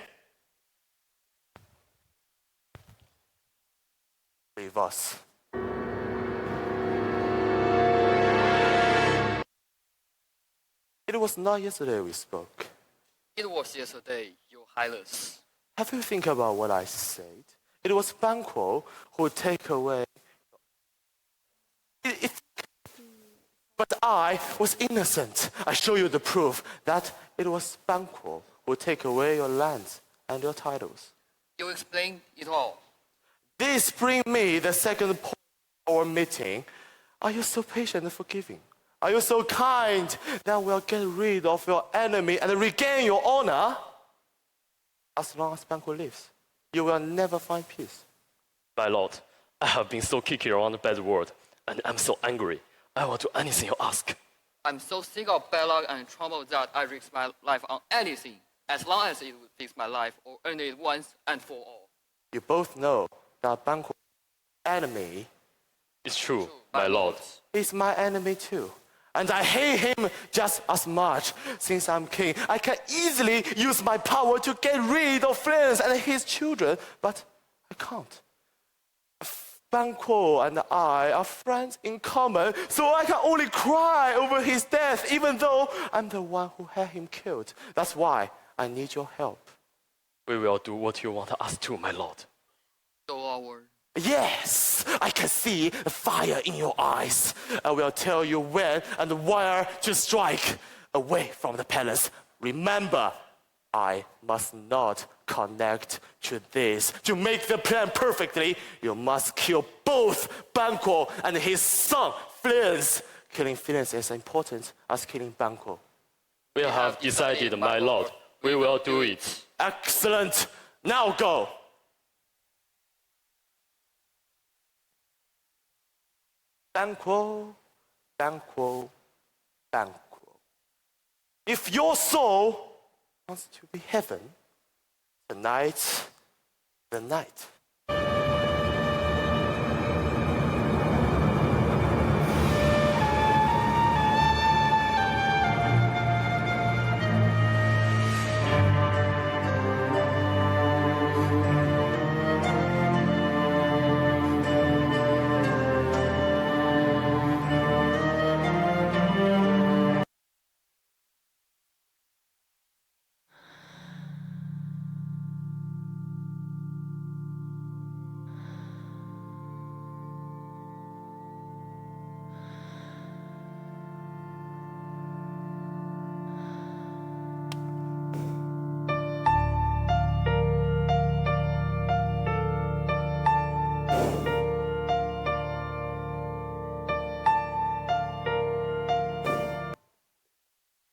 Leave us. It was not yesterday we spoke. It was yesterday, Your Highness. Have you think about what I said? It was Banquo who take away. But I was innocent. I show you the proof that it was Banquo who take away your lands and your titles. You explain it all. This brings me the second point of our meeting. Are you so patient and forgiving? Are you so kind that we'll get rid of your enemy and regain your honor? As long as Banquo lives, you will never find peace. My lord, I have been so kicking around the bad word, and I'm so angry. I will do anything you ask. I'm so sick of bad luck and trouble that I risk my life on anything, as long as it will fix my life or end it once and for all. You both know that Banquo's enemy is true, my lord. He's my enemy too. And I hate him just as much. Since I'm king, I can easily use my power to get rid of Franz and his children, but I can't. Banquo and I are friends in common, so I can only cry over his death, even though I'm the one who had him killed. That's why I need your help. We will do what you want us to, my lord. So our... Yes, I can see the fire in your eyes. I will tell you when and where to strike. Away from the palace. Remember, I must not connect to this. To make the plan perfectly, you must kill both Banquo and his son, Franz. Killing Franz is as important as killing Banquo. We have decided, my lord. We will do it. Excellent. Now go. Banquo, Banquo, Banquo. If your soul wants to be heaven, tonight's the night.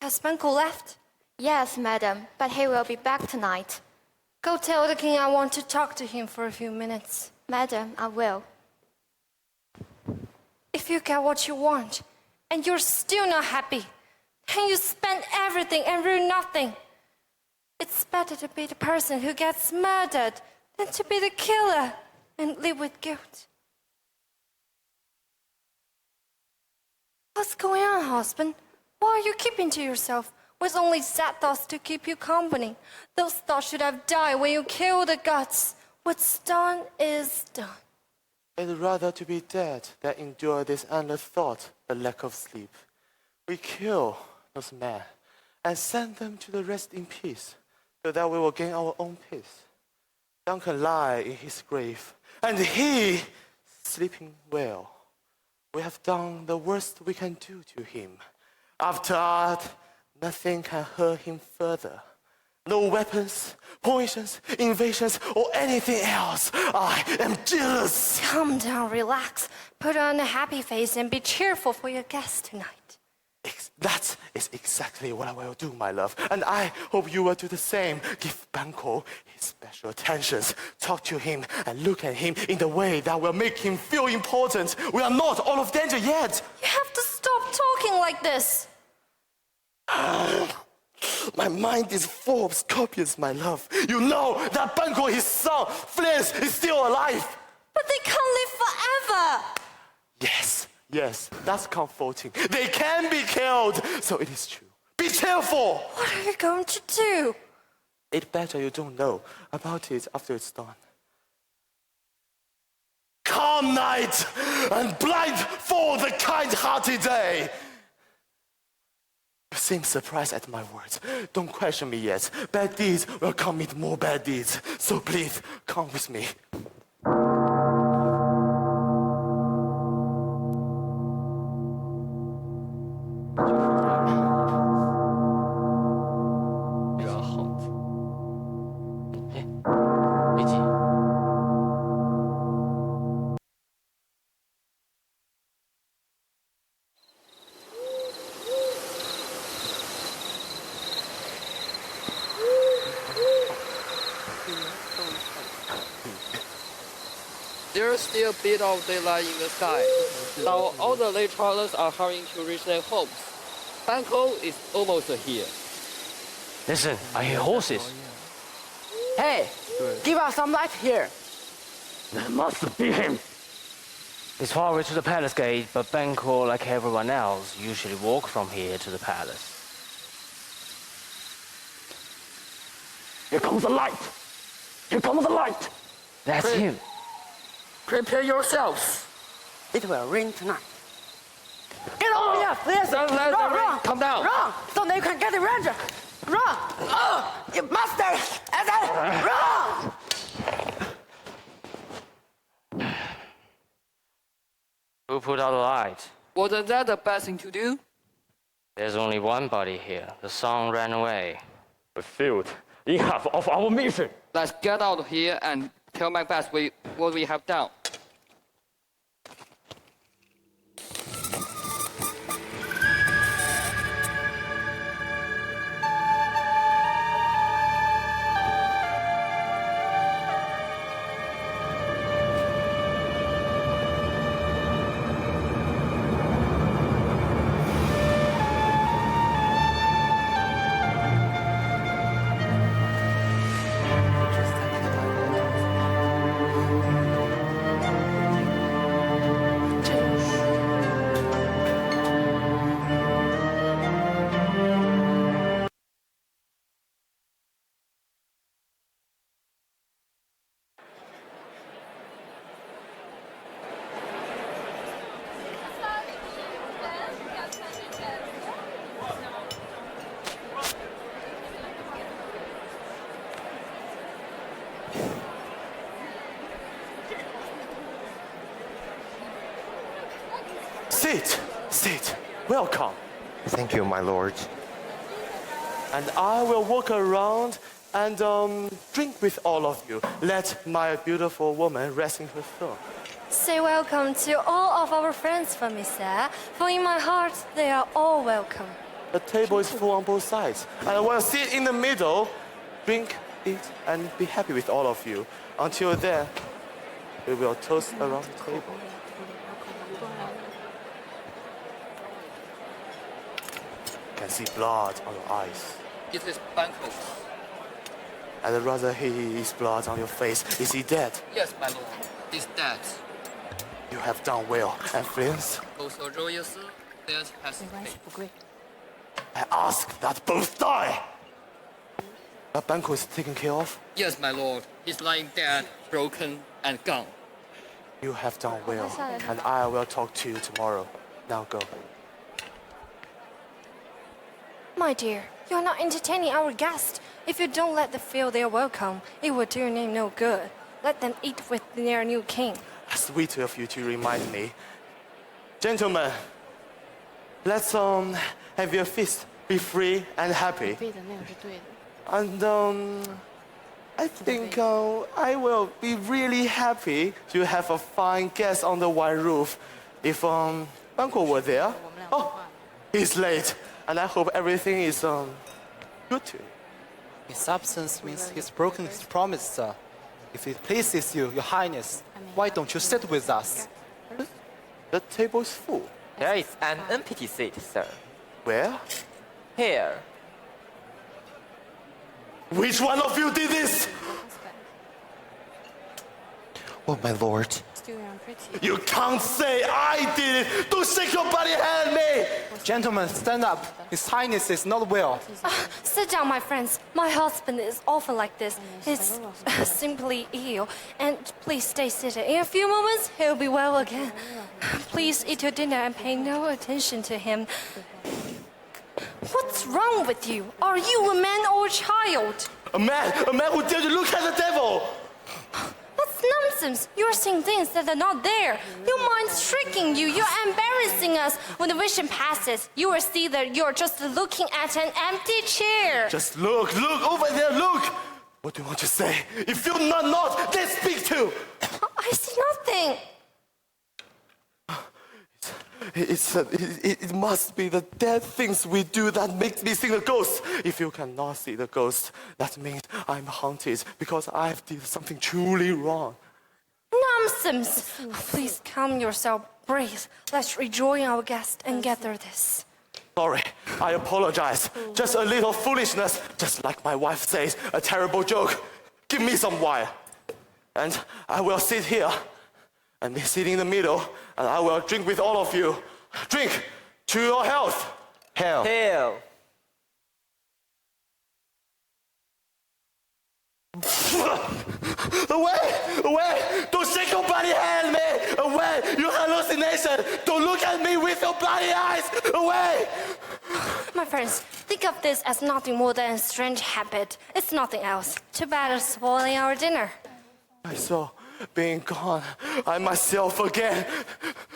Has Banquo left? Yes, madam, but he will be back tonight. Go tell the king I want to talk to him for a few minutes. Madam, I will. If you get what you want, and you're still not happy, then you spend everything and ruin nothing. It's better to be the person who gets murdered than to be the killer and live with guilt. What's going on, husband? Why are you keeping to yourself with only sad thoughts to keep you company? Those thoughts should have died when you killed the gods. What's done is done. It's rather to be dead than endure this endless thought, a lack of sleep. We kill those men and send them to the rest in peace, so that we will gain our own peace. Duncan lie in his grave, and he sleeping well. We have done the worst we can do to him. After that, nothing can hurt him further. No weapons, poisons, invasions, or anything else. I am jealous. Calm down, relax. Put on a happy face and be cheerful for your guest tonight. That is exactly what I will do, my love. And I hope you will do the same. Give Banquo his special attentions. Talk to him and look at him in the way that will make him feel important. We are not all of danger yet. You have to stop talking like this. My mind is full of scorpions, my love. You know that Banquo, his son, Flint, is still alive. But they can't live forever. Yes, that's comforting. They can be killed, so it is true. Be cheerful. What are you going to do? It's better you don't know about it after it's done. Calm night and blindfold the kind-hearted day. You seem surprised at my words. Don't question me yet. Bad deeds will commit more bad deeds. So please, come with me. There is still a bit of daylight in the sky. Now all the late travelers are hurrying to reach their homes. Banquo is almost here. Listen, I hear horses. Hey, give us some light here. That must be him. It's far away to the palace gate, but Banquo, like everyone else, usually walk from here to the palace. Here comes the light. Here comes the light. That's him. Prepare yourselves. It will rain tonight. Get over here, please. Don't let the rain come down. Run, so that you can get the ranger. Run. Oh, you master. And then run. Who put out the light? Wasn't that the best thing to do? There's only one body here. The song ran away. We failed in half of our mission. Let's get out of here and tell Macbeth what we have done. Sit. Welcome. Thank you, my lord. And I will walk around and drink with all of you. Let my beautiful woman rest in her throne. Say welcome to all of our friends for me, sir. For in my heart, they are all welcome. The table is full on both sides. And I will sit in the middle, drink, eat, and be happy with all of you. Until then, we will toast around the table. I can see blood on your eyes. It is Banquo. I'd rather he is blood on your face. Is he dead? Yes, my lord. He's dead. You have done well. And Flint? Also, Joyous, Flint has paid. I ask that both die. But Banquo is taken care of? Yes, my lord. He's lying dead, broken, and gone. You have done well. And I will talk to you tomorrow. Now go. My dear, you're not entertaining our guests. If you don't let them feel they're welcome, it will do your name no good. Let them eat with their new king. Sweet of you to remind me. Gentlemen, let's have your feast. Be free and happy. And I think I will be really happy to have a fine guest on the white roof. If Banquo were there. Oh, he's late. and I hope everything is good to you. His absence means he's broken his promise, sir. If it pleases you, Your Highness, why don't you sit with us? The table is full. There is an empty seat, sir. Where? Here. Which one of you did this? Oh, my lord. You can't say I did it. Don't shake your bloody hand, me. Gentlemen, stand up. His Highness is not well. Sit down, my friends. My husband is often like this. He's simply ill. And please stay seated. In a few moments, he'll be well again. Please eat your dinner and pay no attention to him. What's wrong with you? Are you a man or a child? A man who dared to look at the devil. That's nonsense. You're seeing things that are not there. Your mind's tricking you. You're embarrassing us. When the vision passes, you will see that you're just looking at an empty chair. Just look over there, look. What do you want to say? If you not, then speak to. I see nothing. It must be the dead things we do that makes me see the ghost. If you cannot see the ghost, that means I'm haunted because I've did something truly wrong. Nonsense. Please calm yourself. Breathe. Let's rejoin our guest and get through this. Sorry, I apologize. Just a little foolishness, just like my wife says, a terrible joke. Give me some wine. And I will sit here and be sitting in the middle, and I will drink with all of you. Drink to your health. Hell. Hail. Away! Don't shake your bloody hand, man! Away! You hallucination! Don't look at me with your bloody eyes! Away! My friends, think of this as nothing more than a strange habit. It's nothing else. Too bad it's spoiling our dinner. I saw being gone. I myself again.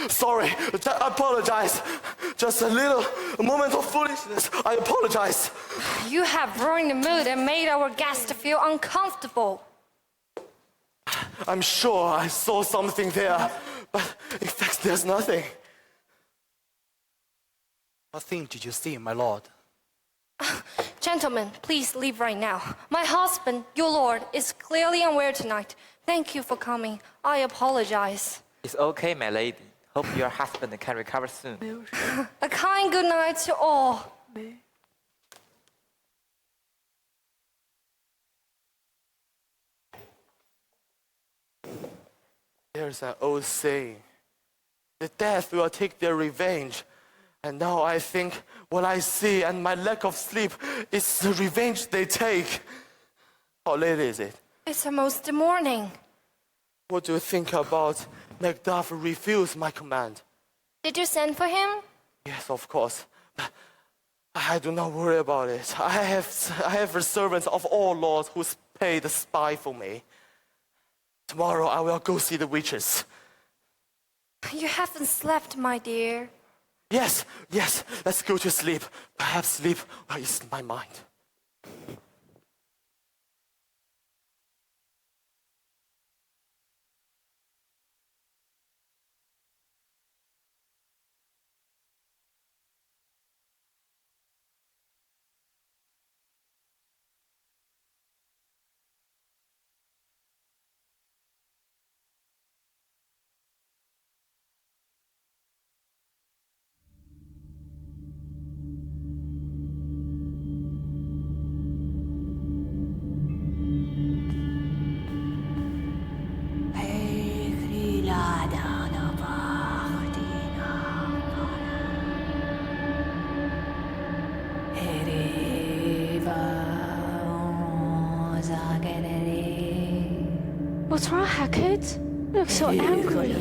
Sorry, I apologize. Just a moment of foolishness. I apologize. You have ruined the mood and made our guest feel uncomfortable. I'm sure I saw something there, but in fact there's nothing. What thing did you see, my lord? Gentlemen, please leave right now. My husband, your lord, is clearly unwell tonight. Thank you for coming. I apologize. It's okay, my lady. Hope your husband can recover soon. A kind good night to all. There's an old saying. The dead will take their revenge. And now I think what I see and my lack of sleep is the revenge they take. How late is it? It's almost the morning. What do you think about Macbeth refused my command? Did you send for him? Yes, of course. But I do not worry about it. I have servants of all lords who pay the spy for me. Tomorrow I will go see the witches. You haven't slept, my dear. Yes, let's go to sleep. Perhaps sleep will ease my mind. What's wrong, Hackett? You look so angry.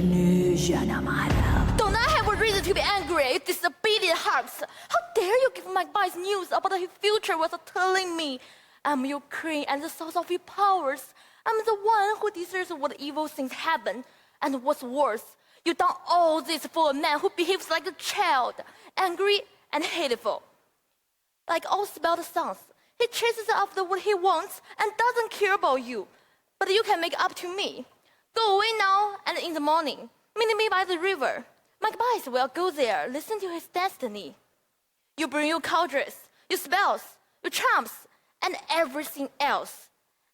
Don't I have a reason to be angry, you disobedient hearts? How dare you give Macbeth news about his future without telling me? I'm your queen and the source of your powers. I'm the one who deserves what evil things happen. And what's worse, you done all this for a man who behaves like a child, angry and hateful. Like all spoiled sons, he chases after what he wants and doesn't care about you. But you can make up to me. Go away now, and in the morning, meet me by the river. Macbeth will go there, listen to his destiny. You bring your cauldrons, your spells, your charms, and everything else.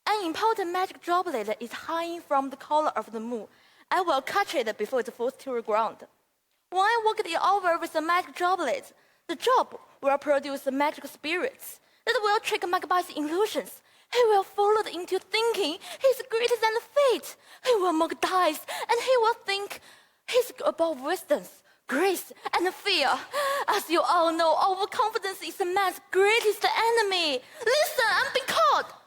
An important magic droplet is hanging from the collar of the moon. I will catch it before it falls to the ground. When I walk it over with the magic droplet, the drop will produce the magic spirits that will trick Macbeth's illusions. He will follow into thinking he's greater than fate. He will mock dice, and he will think he's above wisdom, grace, and fear. As you all know, overconfidence is a man's greatest enemy. Listen, I'm being caught.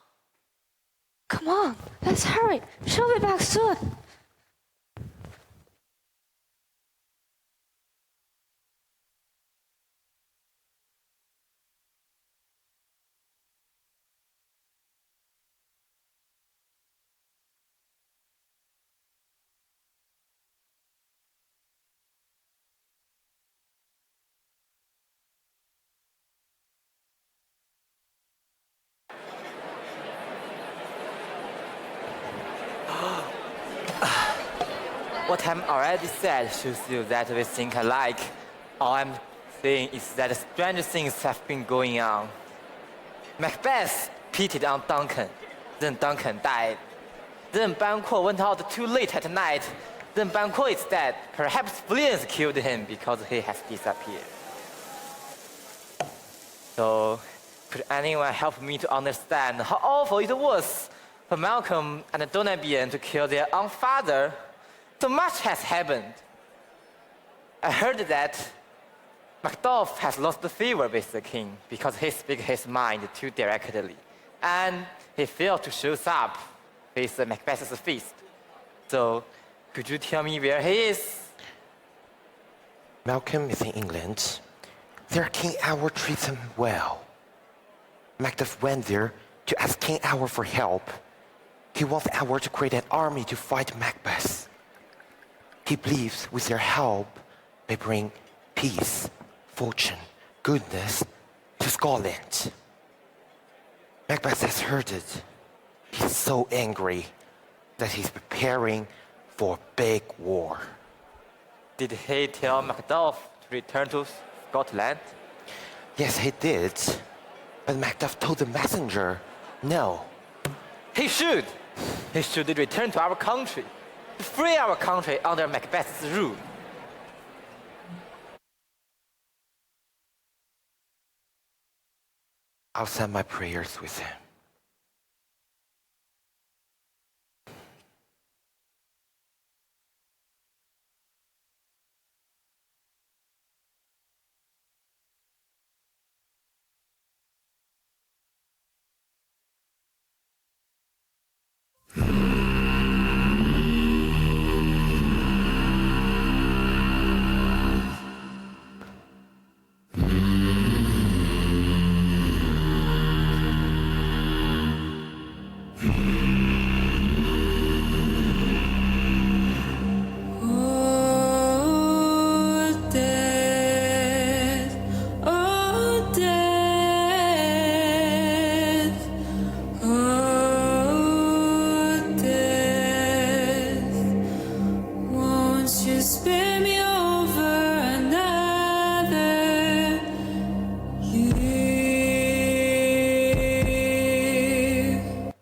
Come on, let's hurry. She'll be back soon. What I'm already said shows you that we think alike. All I'm saying is that strange things have been going on. Macbeth pitied on Duncan, then Duncan died. Then Banquo went out too late at night. Then Banquo is dead. Perhaps Fleance killed him because he has disappeared. So, could anyone help me to understand how awful it was for Malcolm and Donabian to kill their own father? So much has happened. I heard that Macduff has lost the favor with the king because he speaks his mind too directly. And he failed to show up with Macbeth's feast. So, could you tell me where he is? Malcolm is in England. Their King Edward treats him well. Macduff went there to ask King Edward for help. He wants Edward to create an army to fight Macbeth. He believes with their help, they bring peace, fortune, goodness to Scotland. Macbeth has heard it. He's so angry that he's preparing for a big war. Did he tell Macduff to return to Scotland? Yes, he did. But Macduff told the messenger, no. He should. He should return to our country, to free our country under Macbeth's rule. I'll send my prayers with him.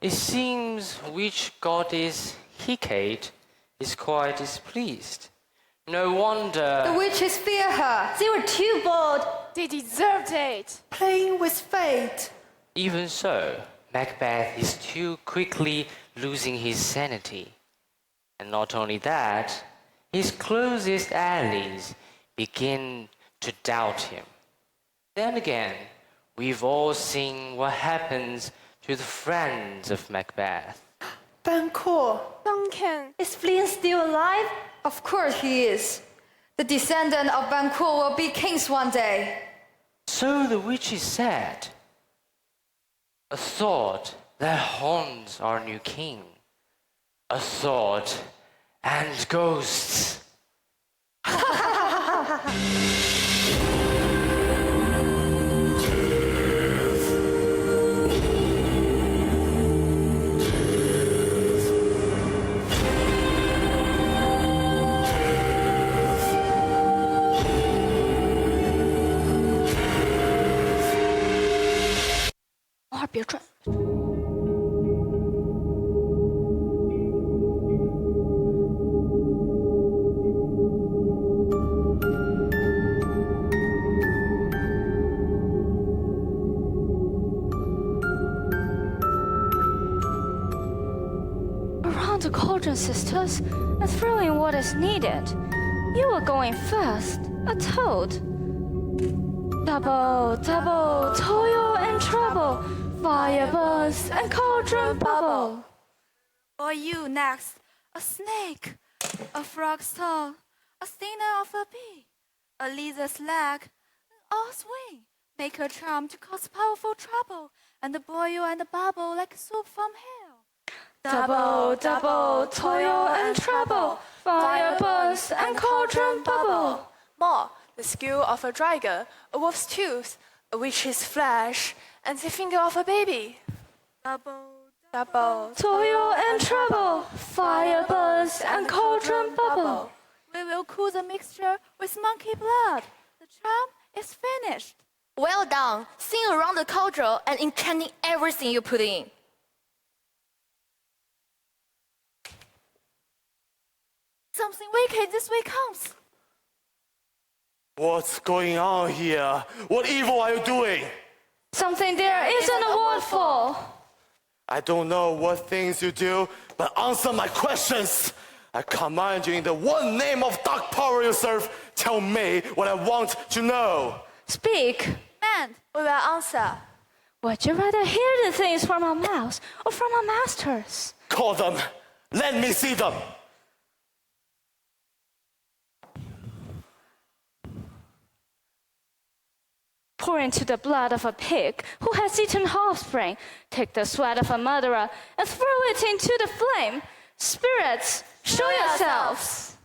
It seems witch goddess Hecate is quite displeased. No wonder. The witches fear her. They were too bold. They deserved it. Playing with fate. Even so, Macbeth is too quickly losing his sanity. And not only that, his closest allies begin to doubt him. Then again, we've all seen what happens to the friends of Macbeth. Banquo. Duncan. Is Fleance still alive? Of course he is. The descendant of Banquo will be kings one day. So the witches said. A thought that haunts our new king. A thought and ghosts. down the cauldron, sisters, and throw in what is needed. You are going first, a toad. Double, double, toil and trouble, fire burns and cauldron bubble. For you next, a snake, a frog's tongue, a stinger of a bee, a lizard's leg, an owl's wing. Make a charm to cause powerful trouble, and boil and bubble like soup from hell. Double, double, toil and trouble, fire burns and cauldron bubble. More, the skill of a dragon, a wolf's tooth, a witch's flesh, and the finger of a baby. Double, toil and trouble, fire burns and cauldron bubble. We will cool the mixture with monkey blood. The charm is finished. Well done. Sing around the cauldron and enchanting everything you put in. Something wicked this way comes. What's going on here? What evil are you doing? Something there isn't a word for. I don't know what things you do, but answer my questions. I command you in the one name of dark power you serve. Tell me what I want to know. Speak. And we will answer. Would you rather hear the things from our mouths or from our masters? Call them. Let me see them. Pour into the blood of a pig who has eaten offspring. Take the sweat of a murderer and throw it into the flame. Spirits, show yourselves.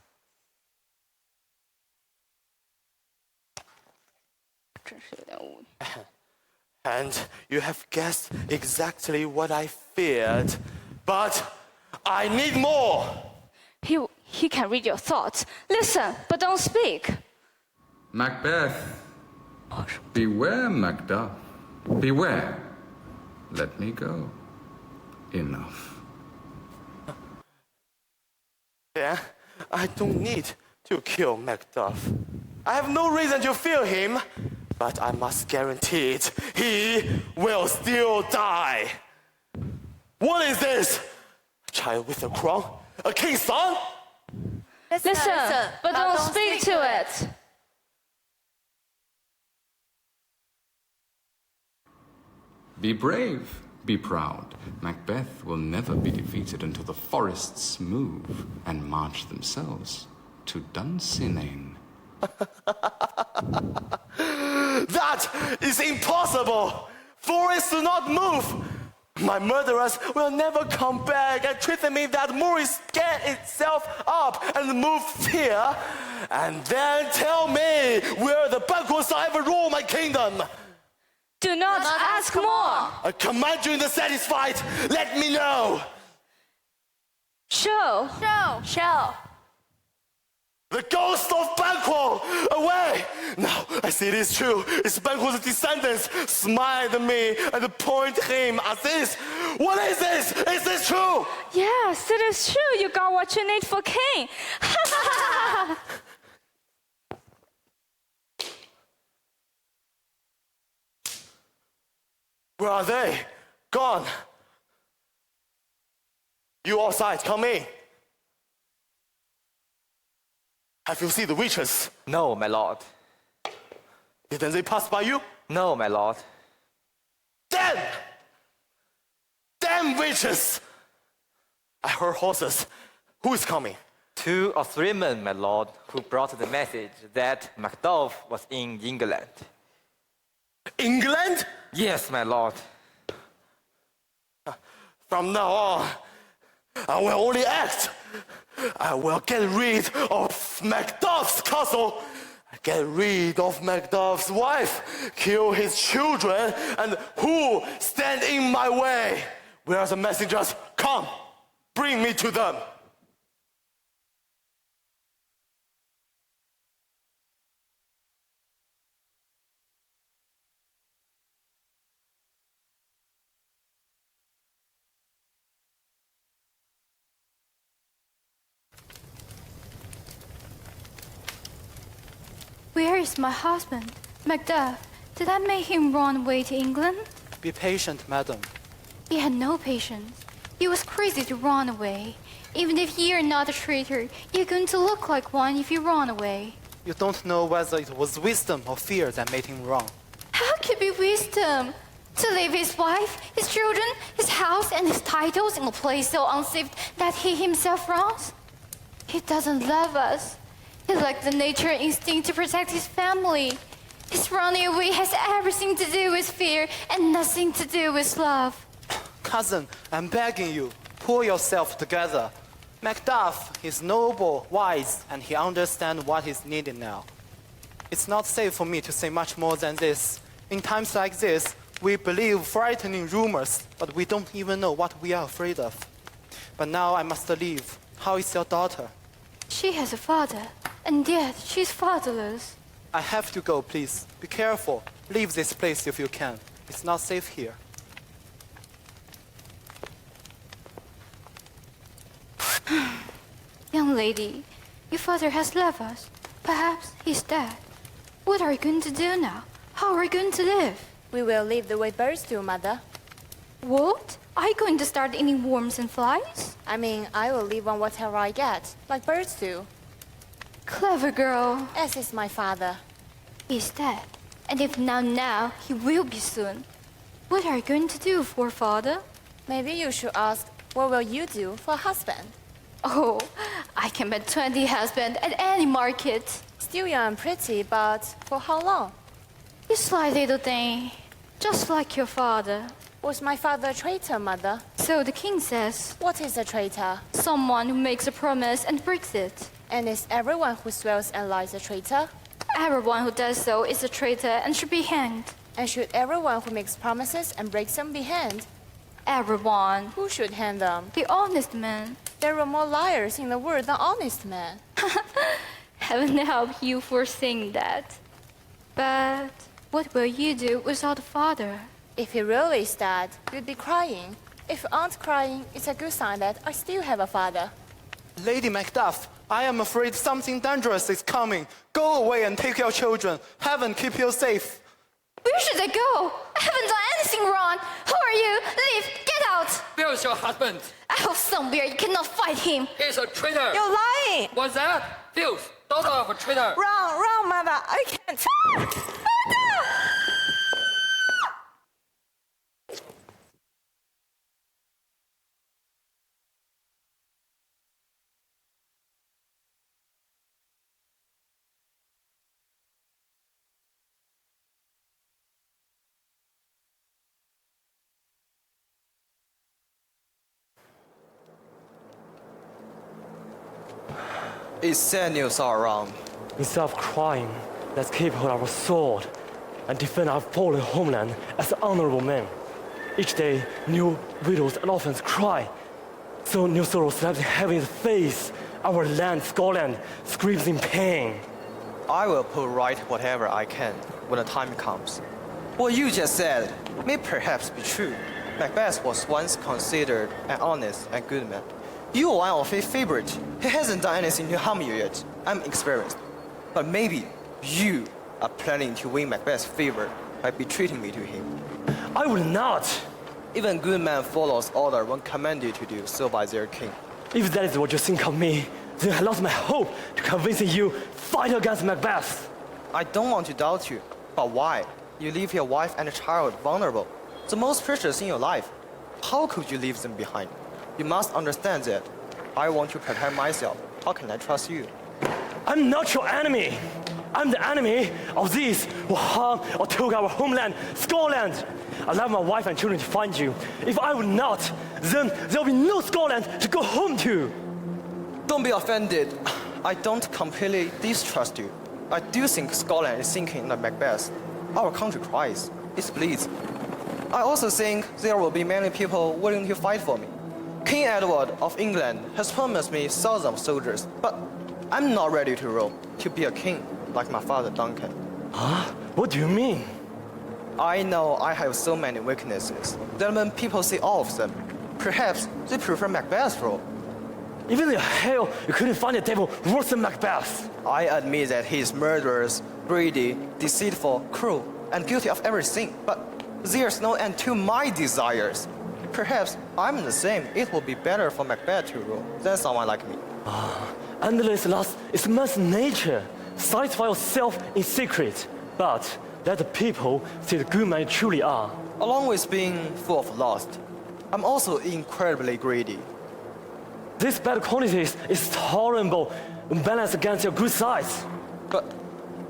And you have guessed exactly what I feared. But I need more. He can read your thoughts. Listen, but don't speak. Macbeth. Beware, Macduff. Beware. Let me go. Enough. Yeah, I don't need to kill Macduff. I have no reason to fear him, but I must guarantee it. He will still die. What is this? A child with a crown? A king's son? Listen, but don't speak to it. Be brave. Be proud. Macbeth will never be defeated until the forests move and march themselves to Dunsinane. That is impossible! Forests do not move! My murderers will never come back and treat me that Moorish get itself up and move here, and then tell me where the backwards I ever rule my kingdom! Do not ask more! I command you in the satisfied, let me know! Show! The ghost of Banquo! Away! Now I see it is true. It's Banquo's descendants. Smile at me and point him at this. What is this? Is this true? Yes, it is true. You got what you need for king. Where are they? Gone. You outside, come in. Have you seen the witches? No, my lord. Didn't they pass by you? No, my lord. Damn! Damn witches! I heard horses. Who is coming? 2 or 3 men, my lord, who brought the message that Macduff was in England. England? Yes, my lord. From now on, I will only act. I will get rid of Macduff's castle, get rid of Macduff's wife, kill his children, and who stand in my way? Where are the messengers? Come, bring me to them. Where is my husband? Macduff, did I make him run away to England? Be patient, madam. He had no patience. He was crazy to run away. Even if you're not a traitor, you're going to look like one if you run away. You don't know whether it was wisdom or fear that made him wrong. How could it be wisdom? To leave his wife, his children, his house, and his titles in a place so unsafe that he himself runs? He doesn't love us. He lacks the nature instinct to protect his family. His running away has everything to do with fear and nothing to do with love. Cousin, I'm begging you, pull yourself together. Macduff is noble, wise, and he understands what is needed now. It's not safe for me to say much more than this. In times like this, we believe frightening rumors, but we don't even know what we are afraid of. But now I must leave. How is your daughter? She has a father, and yet she's fatherless. I have to go, please. Be careful. Leave this place if you can. It's not safe here. Young lady, your father has left us. Perhaps he's dead. What are you going to do now? How are you going to live? We will live the way birds do, Mother. What? Are you going to start eating worms and flies? I mean, I will live on whatever I get, like birds do. Clever girl. As is my father. He's dead. And if not now, he will be soon. What are you going to do for father? Maybe you should ask, what will you do for a husband? Oh, I can buy 20 husbands at any market. Still young and pretty, but for how long? You sly little thing, just like your father. Was my father a traitor, Mother? So the king says. What is a traitor? Someone who makes a promise and breaks it. And is everyone who swears and lies a traitor? Everyone who does so is a traitor and should be hanged. And should everyone who makes promises and breaks them be hanged? Everyone. Who should hang them? The honest man. There are more liars in the world than honest men. Heaven help you for saying that. But what will you do without a father? If he really is dead, you'd be crying. If you aren't crying, it's a good sign that I still have a father. Lady Macduff, I am afraid something dangerous is coming. Go away and take your children. Heaven keep you safe. Where should I go? I haven't done anything wrong. Who are you? Leave. Get out. Where is your husband? I hope somewhere you cannot fight him. He's a traitor. You're lying. What's that? Filth, daughter of a traitor. Wrong, wrong, Mother. I can't. It's sad news all around. Instead of crying, let's keep hold our sword and defend our fallen homeland as honorable men. Each day, new widows and orphans cry. So new sorrow slaps in heaven's face. Our land, Scotland, screams in pain. I will put right whatever I can when the time comes. What you just said may perhaps be true. Macbeth was once considered an honest and good man. You are one of his favorites. He hasn't done anything to harm you yet. I'm experienced. But maybe you are planning to win Macbeth's favor by betraying me to him. I will not. Even good men follows order when commanded to do so by their king. If that is what you think of me, then I lost my hope to convincing you fight against Macbeth. I don't want to doubt you, but why? You leave your wife and child vulnerable, the most precious in your life. How could you leave them behind? You must understand that. I want to protect myself. How can I trust you? I'm not your enemy. I'm the enemy of these who harm or took our homeland, Scotland. I love my wife and children to find you. If I would not, then there'll be no Scotland to go home to. Don't be offended. I don't completely distrust you. I do think Scotland is sinking like Macbeth. Our country cries. It bleeds. I also think there will be many people willing to fight for me. King Edward of England has promised me thousands of soldiers, but I'm not ready to rule, to be a king like my father Duncan. Huh? What do you mean? I know I have so many weaknesses that when people see all of them, perhaps they prefer Macbeth's role. Even in hell, you couldn't find a devil worse than Macbeth. I admit that he is murderous, greedy, deceitful, cruel, and guilty of everything, but there's no end to my desires. Perhaps I'm the same. It will be better for Macbeth to rule than someone like me. Endless lust is man's nature. Satisfy yourself in secret, but let the people see the good man you truly are. Along with being full of lust, I'm also incredibly greedy. This bad qualities is tolerable when balanced against your good sides. But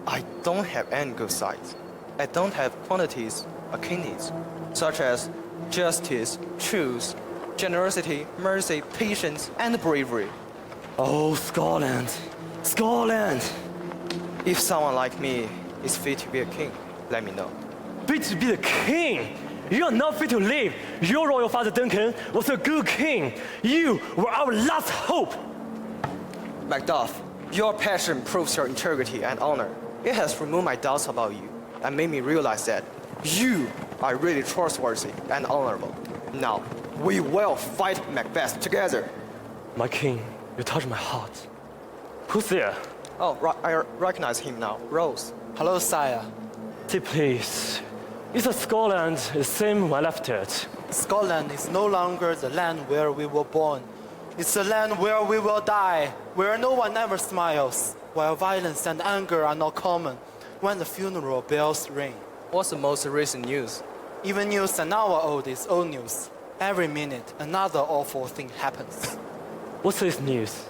I don't have any good sides. I don't have qualities akin needs, such as justice, truth, generosity, mercy, patience, and bravery. Oh, Scotland! Scotland! If someone like me is fit to be a king, let me know. Fit to be the king? You are not fit to live. Your royal father Duncan was a good king. You were our last hope. Macduff, your passion proves your integrity and honor. It has removed my doubts about you and made me realize that you are really trustworthy and honorable. Now, we will fight Macbeth together. My king, you touch my heart. Who's there? Oh, I recognize him now. Rose. Hello, sire. Say please, is Scotland the same when I left it? Scotland is no longer the land where we were born. It's the land where we will die, where no one ever smiles, while violence and anger are not common, when the funeral bells ring. What's the most recent news? Even news an hour old is old news. Every minute, another awful thing happens. What's this news?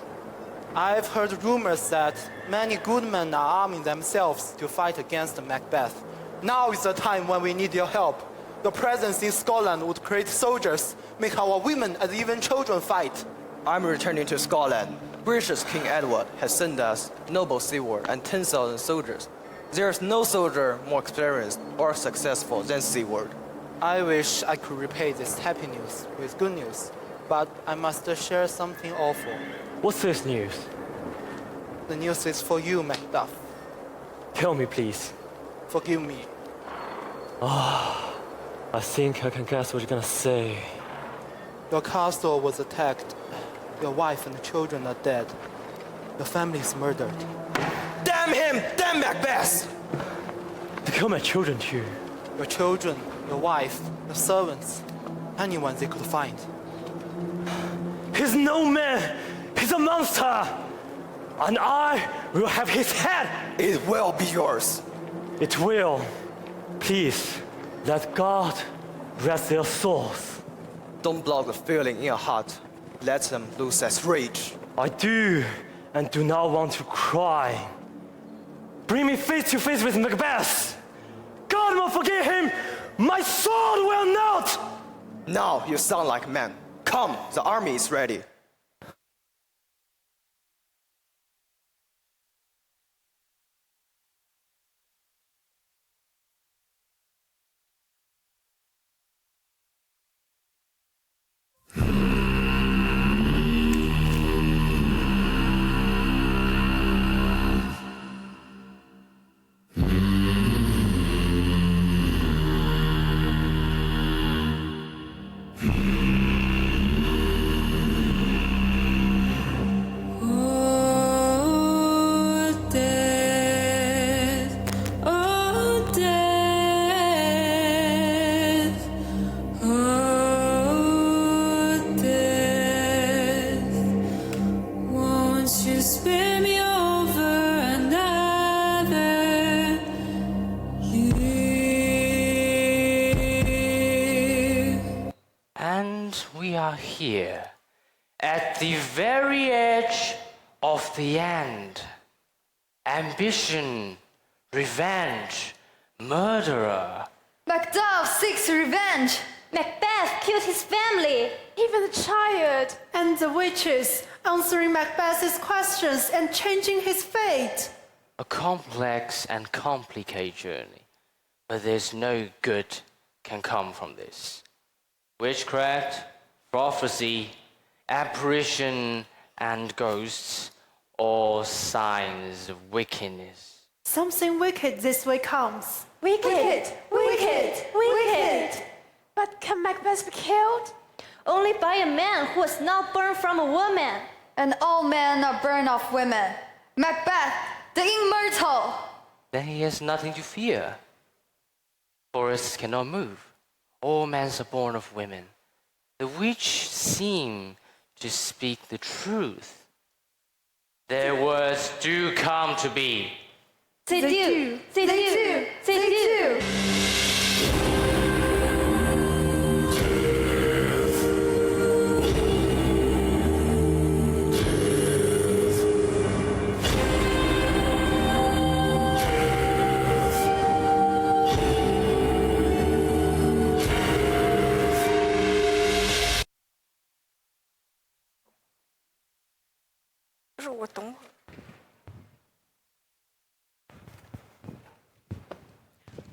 I've heard rumors that many good men are arming themselves to fight against Macbeth. Now is the time when we need your help. Your presence in Scotland would create soldiers, make our women and even children fight. I'm returning to Scotland. British King Edward has sent us noble Seward and 10,000 soldiers. There's no soldier more experienced or successful than Seward. I wish I could repay this happy news with good news, but I must share something awful. What's this news? The news is for you, Macduff. Tell me, please. Forgive me. I think I can guess what you're gonna say. Your castle was attacked. Your wife and children are dead. Your family is murdered. Damn him! Damn Macbeth! They killed my children too. Your children, your wife, your servants, anyone they could find. He's no man! He's a monster! And I will have his head! It will be yours. It will. Please, let God rest their souls. Don't block the feeling in your heart. Let them lose that rage. I do, and do not want to cry. Bring me face to face with Macbeth. God will forgive him. My sword will not. Now you sound like men. Come, the army is ready. We are here at the very edge of the end. Ambition, revenge, murderer. Macduff seeks revenge. Macbeth killed his family. Even the child. And the witches answering Macbeth's questions and changing his fate. A complex and complicated journey, but there's no good can come from this. Witchcraft, prophecy, apparition, and ghosts, all signs of wickedness. Something wicked this way comes. Wicked! Wicked! Wicked! But can Macbeth be killed? Only by a man who was not born from a woman. And all men are born of women. Macbeth, the immortal. Then he has nothing to fear. Forests cannot move. All men are born of women. The witch seemed to speak the truth. Their words do come to be. They do. They do. They do.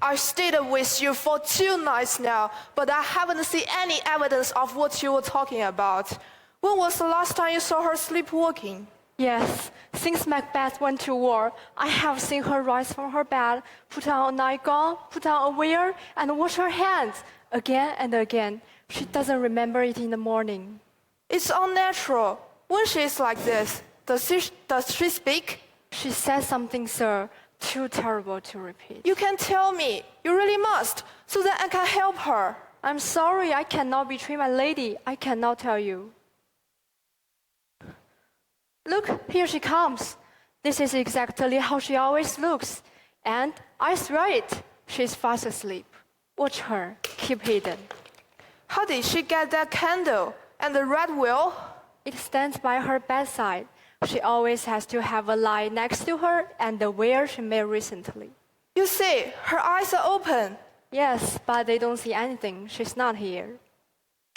I stayed with you for 2 nights now, but I haven't seen any evidence of what you were talking about. When was the last time you saw her sleepwalking? Yes, since Macbeth went to war, I have seen her rise from her bed, put on a nightgown, put on a veil, and wash her hands again and again. She doesn't remember it in the morning. It's unnatural. When she is like this, does she speak? She says something, sir, too terrible to repeat. You can tell me. You really must, so that I can help her. I'm sorry, I cannot betray my lady. I cannot tell you. Look, here she comes. This is exactly how she always looks. And I swear it, she's fast asleep. Watch her, keep hidden. How did she get that candle and the red wheel? It stands by her bedside. She always has to have a light next to her and the wheel she made recently. You see, her eyes are open. Yes, but they don't see anything. She's not here.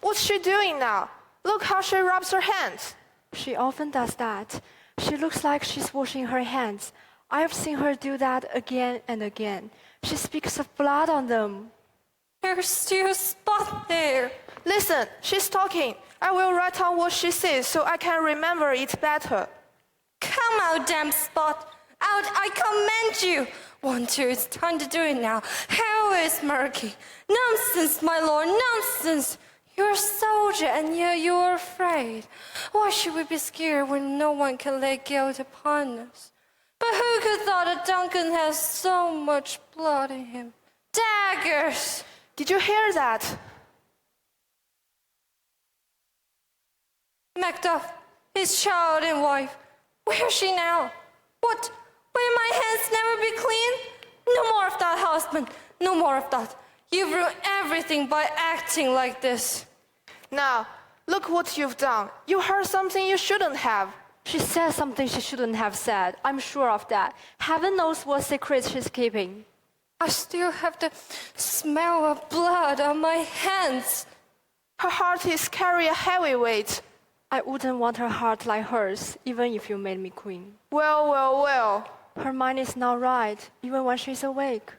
What's she doing now? Look how she rubs her hands. She often does that. She looks like she's washing her hands. I have seen her do that again and again. She speaks of blood on them. There's still a spot there. Listen, she's talking. I will write down what she says so I can remember it better. Come out, damn spot. Out, I command you. 1, 2, it's time to do it now. Hell is murky. Nonsense, my lord, nonsense. You're a soldier and yet you're afraid. Why should we be scared when no one can lay guilt upon us? But who could thought that Duncan has so much blood in him? Daggers! Did you hear that? Macduff, his child and wife. Where is she now? What? Will my hands never be clean? No more of that, husband. No more of that. You've ruined everything by acting like this. Now, look what you've done. You heard something you shouldn't have. She said something she shouldn't have said. I'm sure of that. Heaven knows what secrets she's keeping. I still have the smell of blood on my hands. Her heart is carrying a heavy weight. I wouldn't want her heart like hers, even if you made me queen. Well, well, well. Her mind is not right, even when she's awake.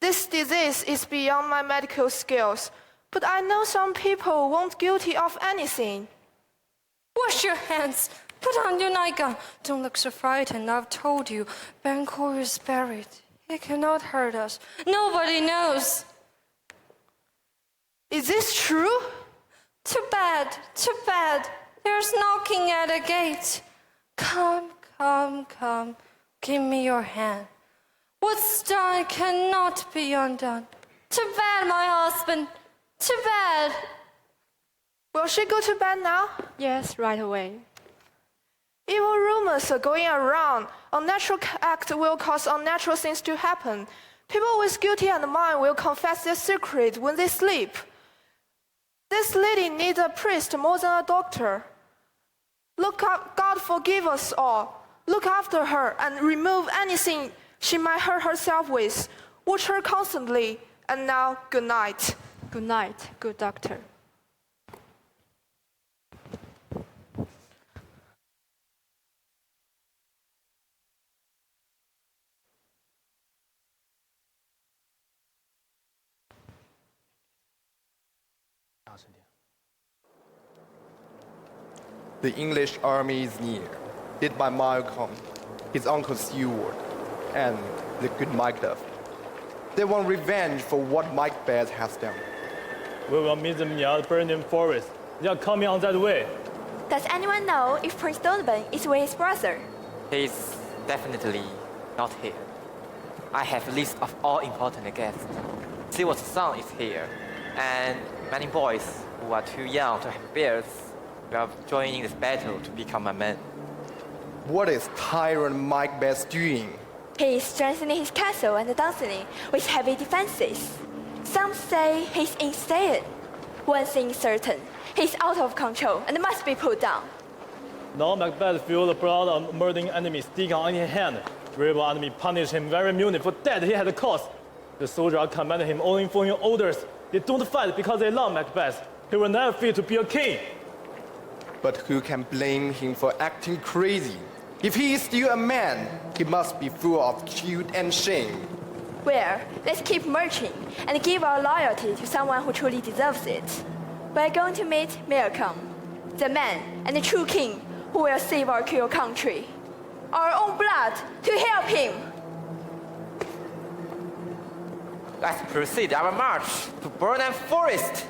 This disease is beyond my medical skills, but I know some people weren't guilty of anything. Wash your hands. Put on your nightgown. Don't look so frightened. I've told you, Banquo is buried. He cannot hurt us. Nobody knows. Is this true? Too bad, too bad. There's knocking at the gate. Come, come, come. Give me your hand. What's done cannot be undone. Too bad, my husband. Too bad. Will she go to bed now? Yes, right away. Evil rumors are going around. Unnatural act will cause unnatural things to happen. People with guilty and mind will confess their secret when they sleep. This lady needs a priest more than a doctor. Look up, God forgive us all. Look after her and remove anything she might hurt herself with. Watch her constantly. And now, good night. Good night, good doctor. The English army is near, led by Malcolm, his uncle Seward, and the good Macbeth. They want revenge for what Macbeth has done. We will meet them near the burning forest. They are coming on that way. Does anyone know if Prince Donovan is with his brother? He's definitely not here. I have a list of all important guests. Seward's son is here, and many boys who are too young to have beards, we are joining this battle to become a man. What is tyrant Macbeth doing? He is strengthening his castle and dancing with heavy defenses. Some say he's insane. One thing is certain, he's out of control and must be put down. Now Macbeth feels the blood of murdering enemy sticking on his hand. Rival enemy punish him very meanly for death he had caused. The soldiers are commanding him only following orders. They don't fight because they love Macbeth. He will never fit to be a king. But who can blame him for acting crazy? If he is still a man, he must be full of guilt and shame. Well, let's keep marching and give our loyalty to someone who truly deserves it. We're going to meet Malcolm, the man and the true king who will save our cruel country. Our own blood to help him. Let's proceed our march to Burnham Forest.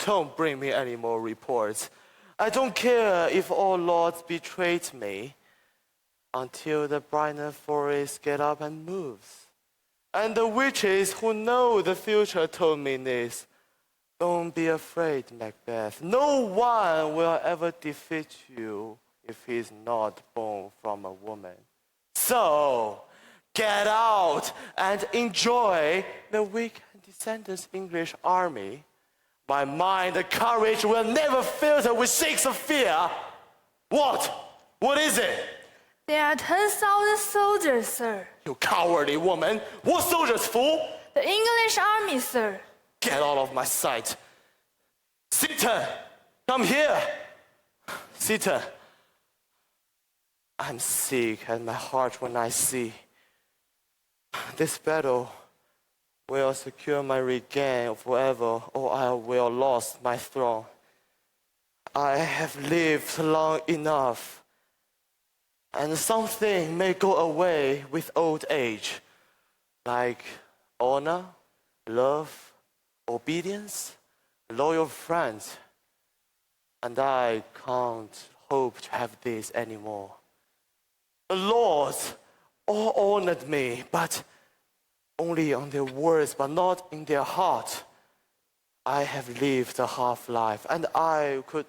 Don't bring me any more reports. I don't care if all lords betrayed me until the Burnham Forest get up and moves. And the witches who know the future told me this. Don't be afraid, Macbeth. No one will ever defeat you if he's not born from a woman. So, get out and enjoy the weak and descendants English army. My mind and courage will never filter with shakes of fear. What? What is it? There are 10,000 soldiers, sir. You cowardly woman. What soldiers, fool? The English army, sir. Get out of my sight. Sita, come here. Sita, I'm sick at my heart when I see this battle will secure my regain forever, or I will lose my throne. I have lived long enough, and something may go away with old age, like honor, love, obedience, loyal friends. And I can't hope to have this anymore. The lords all honored me, but only on their words, but not in their heart. I have lived a half-life, and I could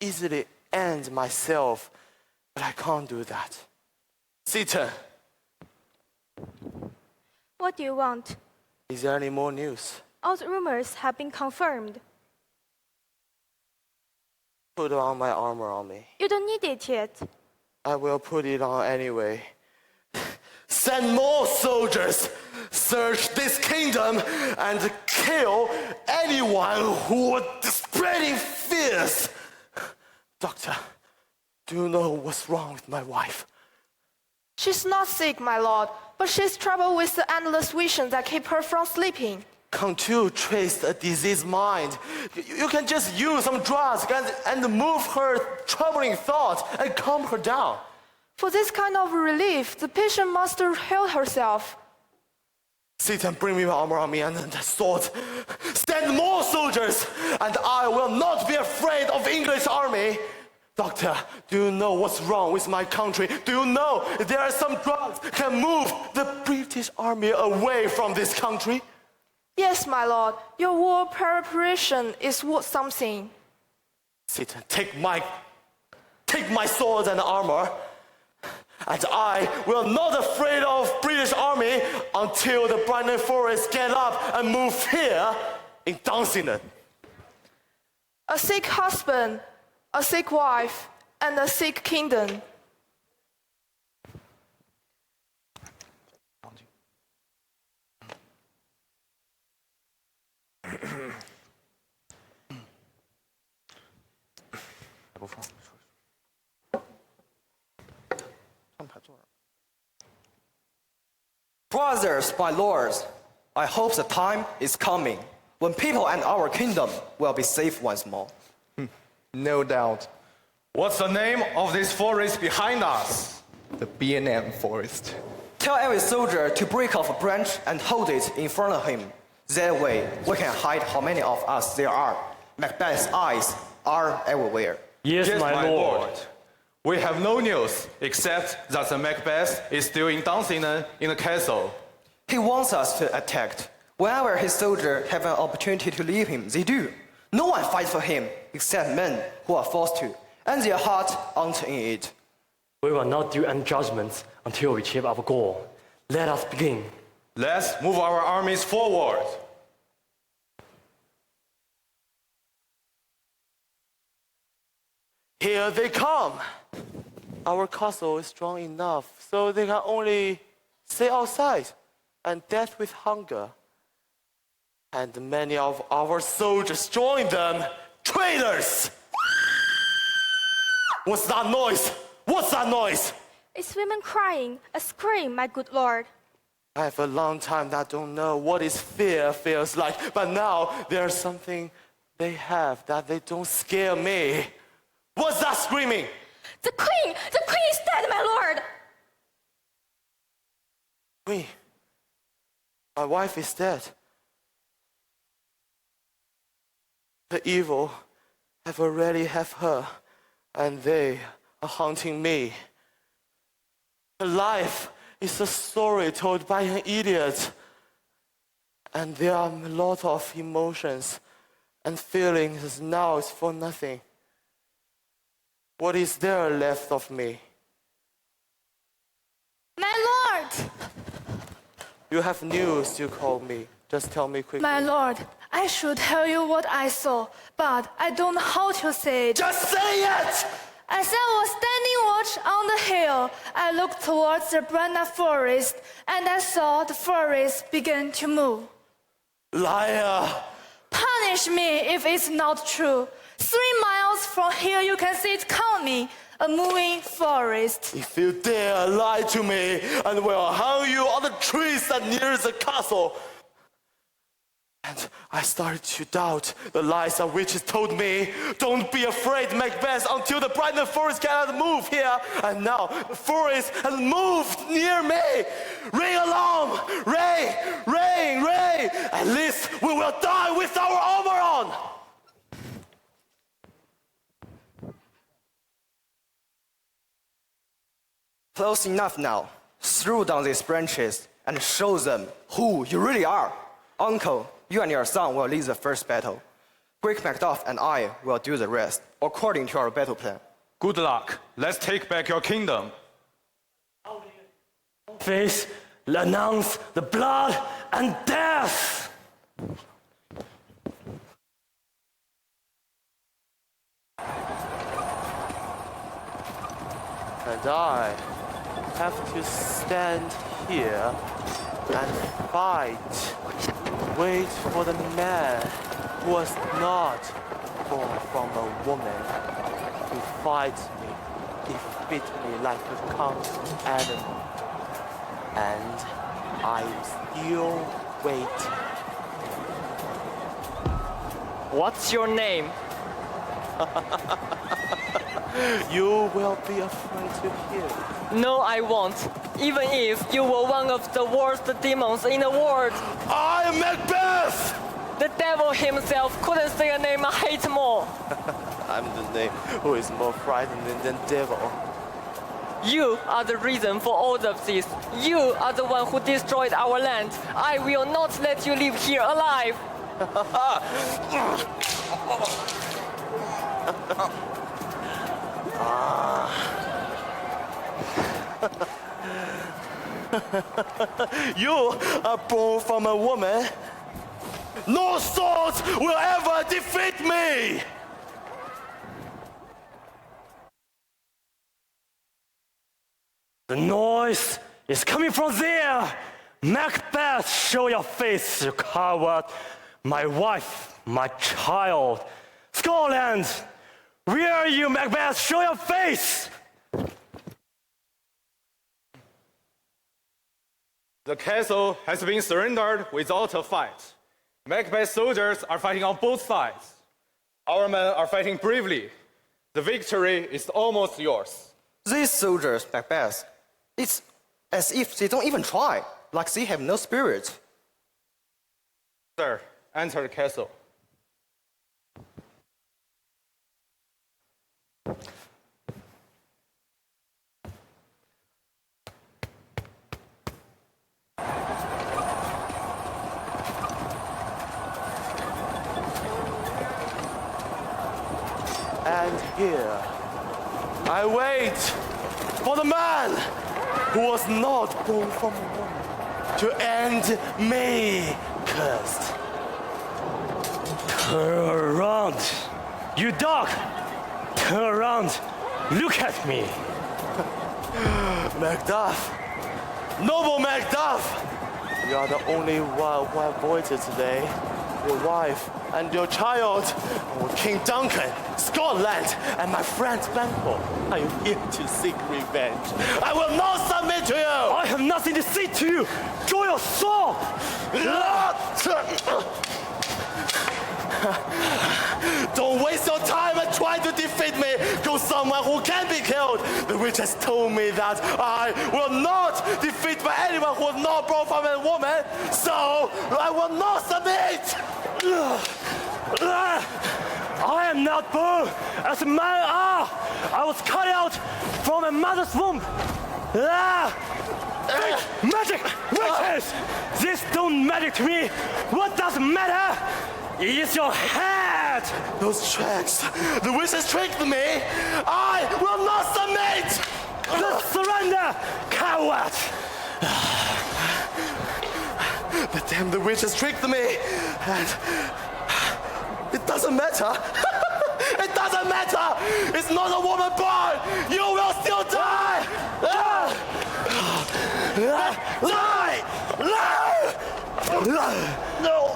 easily end myself, but I can't do that. Sita, What do you want? is there any more news? All the rumors have been confirmed. Put on my armor on me. You don't need it yet. I will put it on anyway. Send more soldiers, search this kingdom, and kill anyone who would spreading fears. Doctor, do you know what's wrong with my wife? She's not sick, my lord, but she's troubled with the endless visions that keep her from sleeping. Can't you trace a diseased mind? You can just use some drugs and move her troubling thoughts and calm her down. For this kind of relief, the patient must heal herself. Satan, bring me my armor on me and the sword. Send more soldiers, and I will not be afraid of the English army. Doctor, do you know what's wrong with my country? Do you know there are some drugs can move the British army away from this country? Yes, my lord, your war preparation is worth something. Satan, take my sword and armor, and I will not afraid of British army until the Burnham Forest get up and move here in Dunsington. A sick husband, a sick wife, and a sick kingdom. Brothers, my lords, I hope the time is coming when people and our kingdom will be safe once more. No doubt. What's the name of this forest behind us? The B&M Forest. Tell every soldier to break off a branch and hold it in front of him. That way, we can hide how many of us there are. Macbeth's eyes are everywhere. Yes, my lord. We have no news except that the Macbeth is still in dancing in the castle. He wants us to attack. Whenever his soldiers have an opportunity to leave him, they do. No one fights for him except men who are forced to, and their hearts aren't in it. We will not do any judgments until we achieve our goal. Let us begin. Let's move our armies forward. Here they come. Our castle is strong enough, so they can only stay outside and death with hunger. And many of our soldiers join them. Traitors! What's that noise? What's that noise? It's women crying, a scream, my good lord. I have a long time that I don't know what is fear feels like, but now there's something they have that they don't scare me. What's that screaming? The queen is dead, my lord. Queen, my wife is dead. The evil have already have her, and they are haunting me. Life is a story told by an idiot, and there are a lot of emotions and feelings now is for nothing. What is there left of me? My lord! You have news, you call me. Just tell me quickly. My lord, I should tell you what I saw, but I don't know how to say it. Just say it! As I was standing watch on the hill, I looked towards the Brana forest, and I saw the forest begin to move. Liar! Punish me if it's not true. 3 miles from here you can see it coming, a moving forest. If you dare lie to me, and will hang you on the trees that near the castle. And I started to doubt the lies that witches told me. Don't be afraid, Macbeth, until the Brighton forest cannot move here. And now the forest has moved near me. Ring alarm! Ring! Ring! Ring! At least we will die with our armor on! Close enough now. Throw down these branches and show them who you really are. Uncle, you and your son will lead the first battle. Great Macduff and I will do the rest, according to our battle plan. Good luck. Let's take back your kingdom. Face, announce the blood and death! And I have to stand here and fight. Wait for the man who was not born from a woman to fight me, defeat me like a countless animal. And I'm still waiting. What's your name? You will be afraid to hear. No, I won't. Even if you were one of the worst demons in the world. I am Macbeth! The devil himself couldn't say a name I hate more. I'm the name who is more frightening than devil. You are the reason for all of this. You are the one who destroyed our land. I will not let you live here alive. You are born from a woman. No sword will ever defeat me! The noise is coming from there! Macbeth, show your face, you coward! My wife, my child! Scotland! Where are you, Macbeth? Show your face! The castle has been surrendered without a fight. Macbeth's soldiers are fighting on both sides. Our men are fighting bravely. The victory is almost yours. These soldiers, Macbeth, it's as if they don't even try, like they have no spirit. Sir, enter the castle. And here, I wait for the man who was not born from a woman to end me cursed. Turn around, you dog! Turn around, look at me! Macduff! Noble Macduff! You are the only one who avoided today. Your wife and your child, King Duncan, Scotland, and my friend Banquo. I am here to seek revenge. I will not submit to you! I have nothing to say to you! Draw your sword! Don't waste your time and try to defeat me. Go someone who can be killed. The witch has told me that I will not defeat by anyone who is not born from a woman. So I will not submit. I am not born as a man. I was cut out from a mother's womb. Magic! Witches! This don't matter to me. What does matter? Is your head! Those tracks. The witch has tricked me. I will not submit. Just surrender, coward! But damn, the witch has tricked me. And it doesn't matter. It doesn't matter. It's not a woman born. You will still die. Die! No!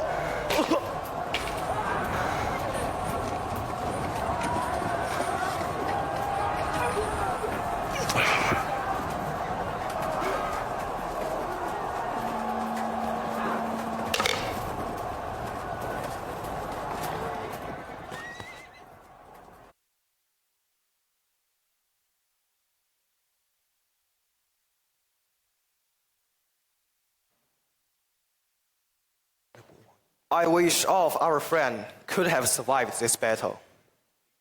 I wish all of our friends could have survived this battle.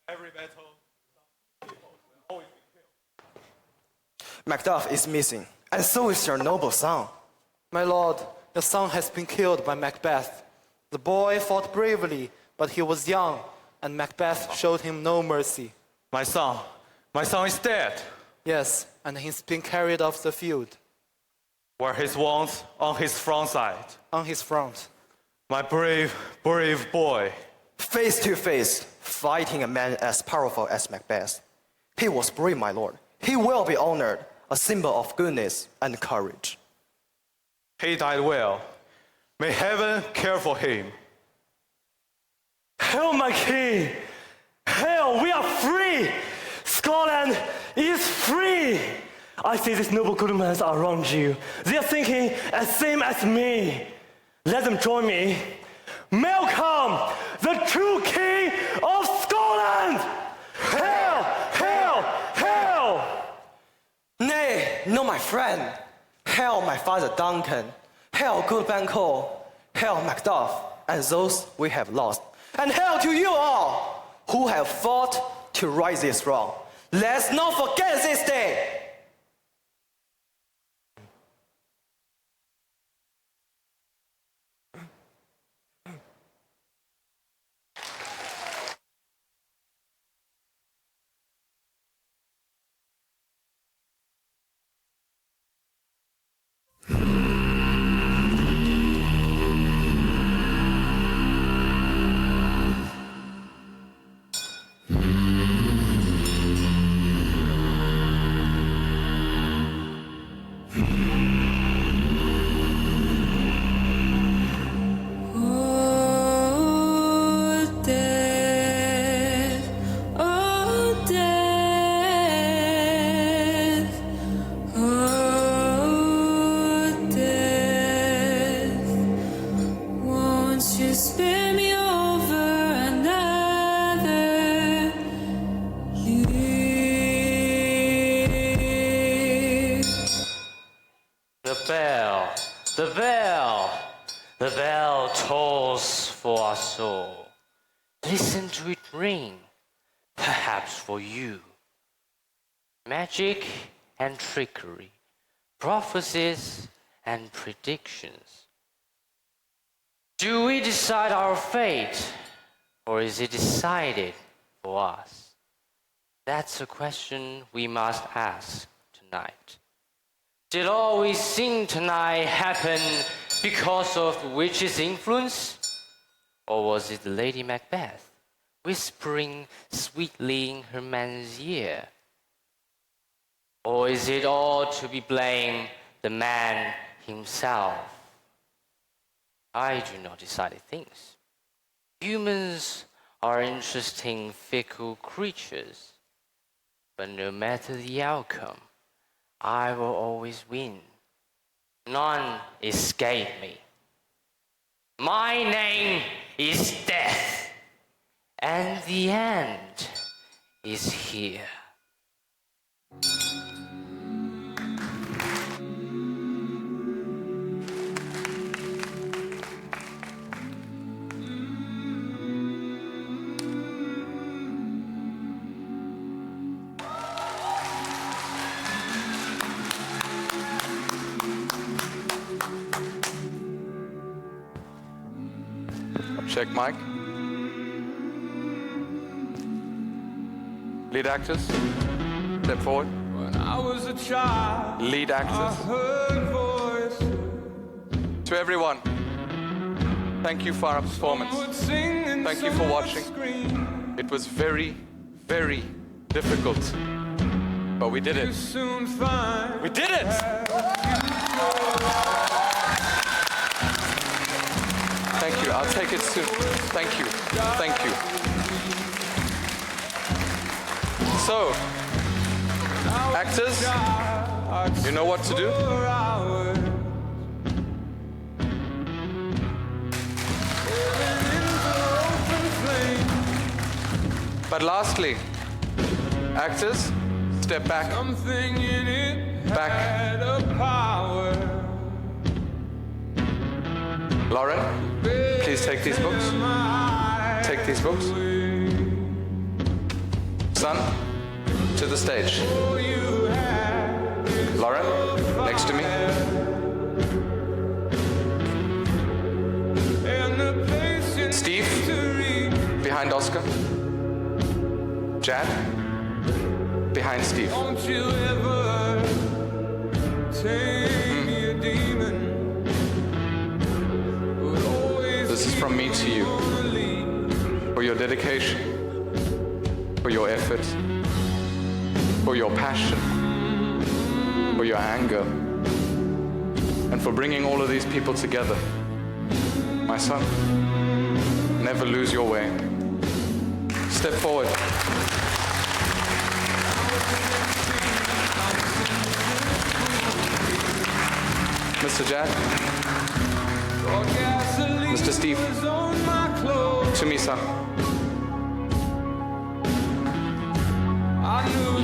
Every battle, always be killed. Macduff is missing, and so is your noble son. My lord, your son has been killed by Macbeth. The boy fought bravely, but he was young, and Macbeth showed him no mercy. My son is dead. Yes, and he's been carried off the field. Where his wounds? On his front side. On his front. My brave, brave boy. Face to face, fighting a man as powerful as Macbeth. He was brave, my lord. He will be honored, a symbol of goodness and courage. He died well. May heaven care for him. Hail, my king! Hail, we are free! Scotland is free! I see these noble good men are around you. They are thinking the same as me. Let them join me. Malcolm, the true king of Scotland! Hail! Hail! Hail! Nay, no, my friend. Hail my father Duncan. Hail good Banquo. Hail Macduff and those we have lost. And hail to you all who have fought to right this wrong. Let's not forget this day. The bell tolls for our soul. Listen to it ring, perhaps for you. Magic and trickery, prophecies and predictions. Do we decide our fate, or is it decided for us? That's a question we must ask tonight. Did all we sing tonight happen because of the witch's influence? Or was it Lady Macbeth whispering sweetly in her man's ear? Or is it all to be blamed the man himself? I do not decide things. Humans are interesting, fickle creatures. But no matter the outcome, I will always win. None escape me. My name is Death, and the end is here. Check mic. Lead actors, step forward. When I was a child, lead actors. I heard voices. To everyone, thank you for our performance. Thank you for watching. It was very, very difficult, but we did it. We did it! Thank you. I'll take it soon. Thank you. Thank you. So, actors, you know what to do? But lastly, actors, step back. Back. Lauren, please take these books. Take these books. Son, to the stage. Lauren, next to me. Steve, behind Oscar. Jan, behind Steve. This is from me to you, for your dedication, for your effort, for your passion, for your anger, and for bringing all of these people together. My son, never lose your way. Step forward. Mr. Jad, Mr. Steve, to me, son.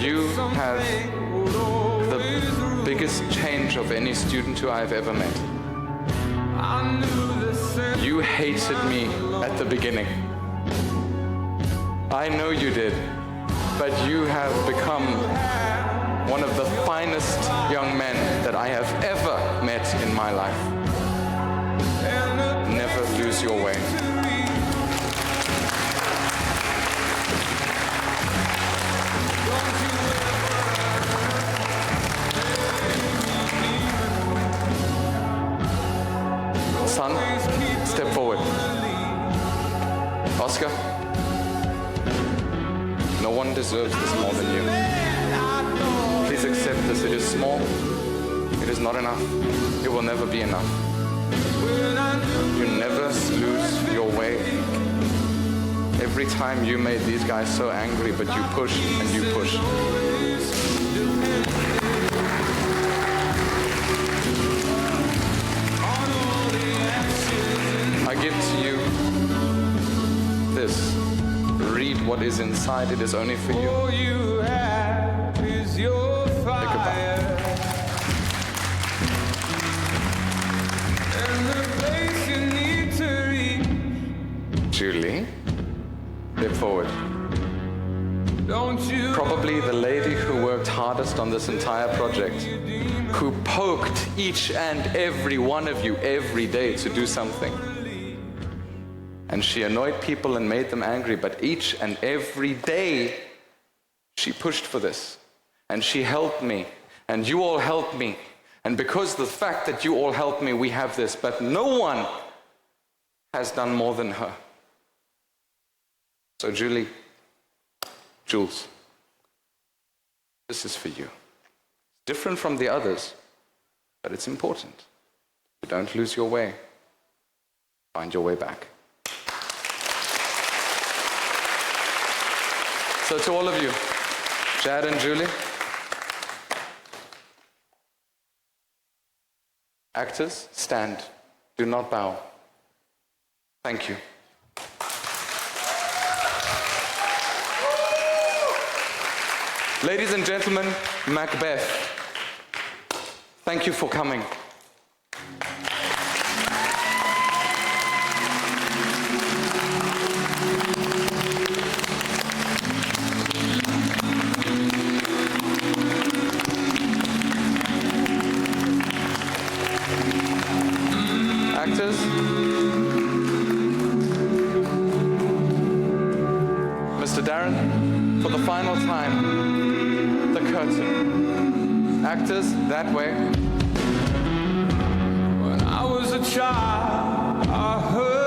You have the biggest change of any student who I've ever met. You hated me at the beginning. I know you did, but you have become one of the finest young men that I have ever met in my life. Never lose your way. Son, step forward. Oscar, no one deserves this more than you. Please accept this. It is small. It is not enough. It will never be enough. You never lose your way. Every time you made these guys so angry, but you push and you push. I give to you this. Read what is inside. It is only for you. Think about it. Julie, step forward. Probably the lady who worked hardest on this entire project, who poked each and every one of you every day to do something. And she annoyed people and made them angry, but each and every day She pushed for this, and she helped me, and you all helped me. And because of the fact that you all helped me, we have this, but no one has done more than her. So Julie, Jules, this is for you. It's different from the others, but it's important. You don't lose your way. Find your way back. So to all of you, Chad and Julie, actors, stand. Do not bow. Thank you. Ladies and gentlemen, Macbeth, thank you for coming. Actors, Mr. Darren, for the final time, the curtain. Actors, that way. When I was a child, I heard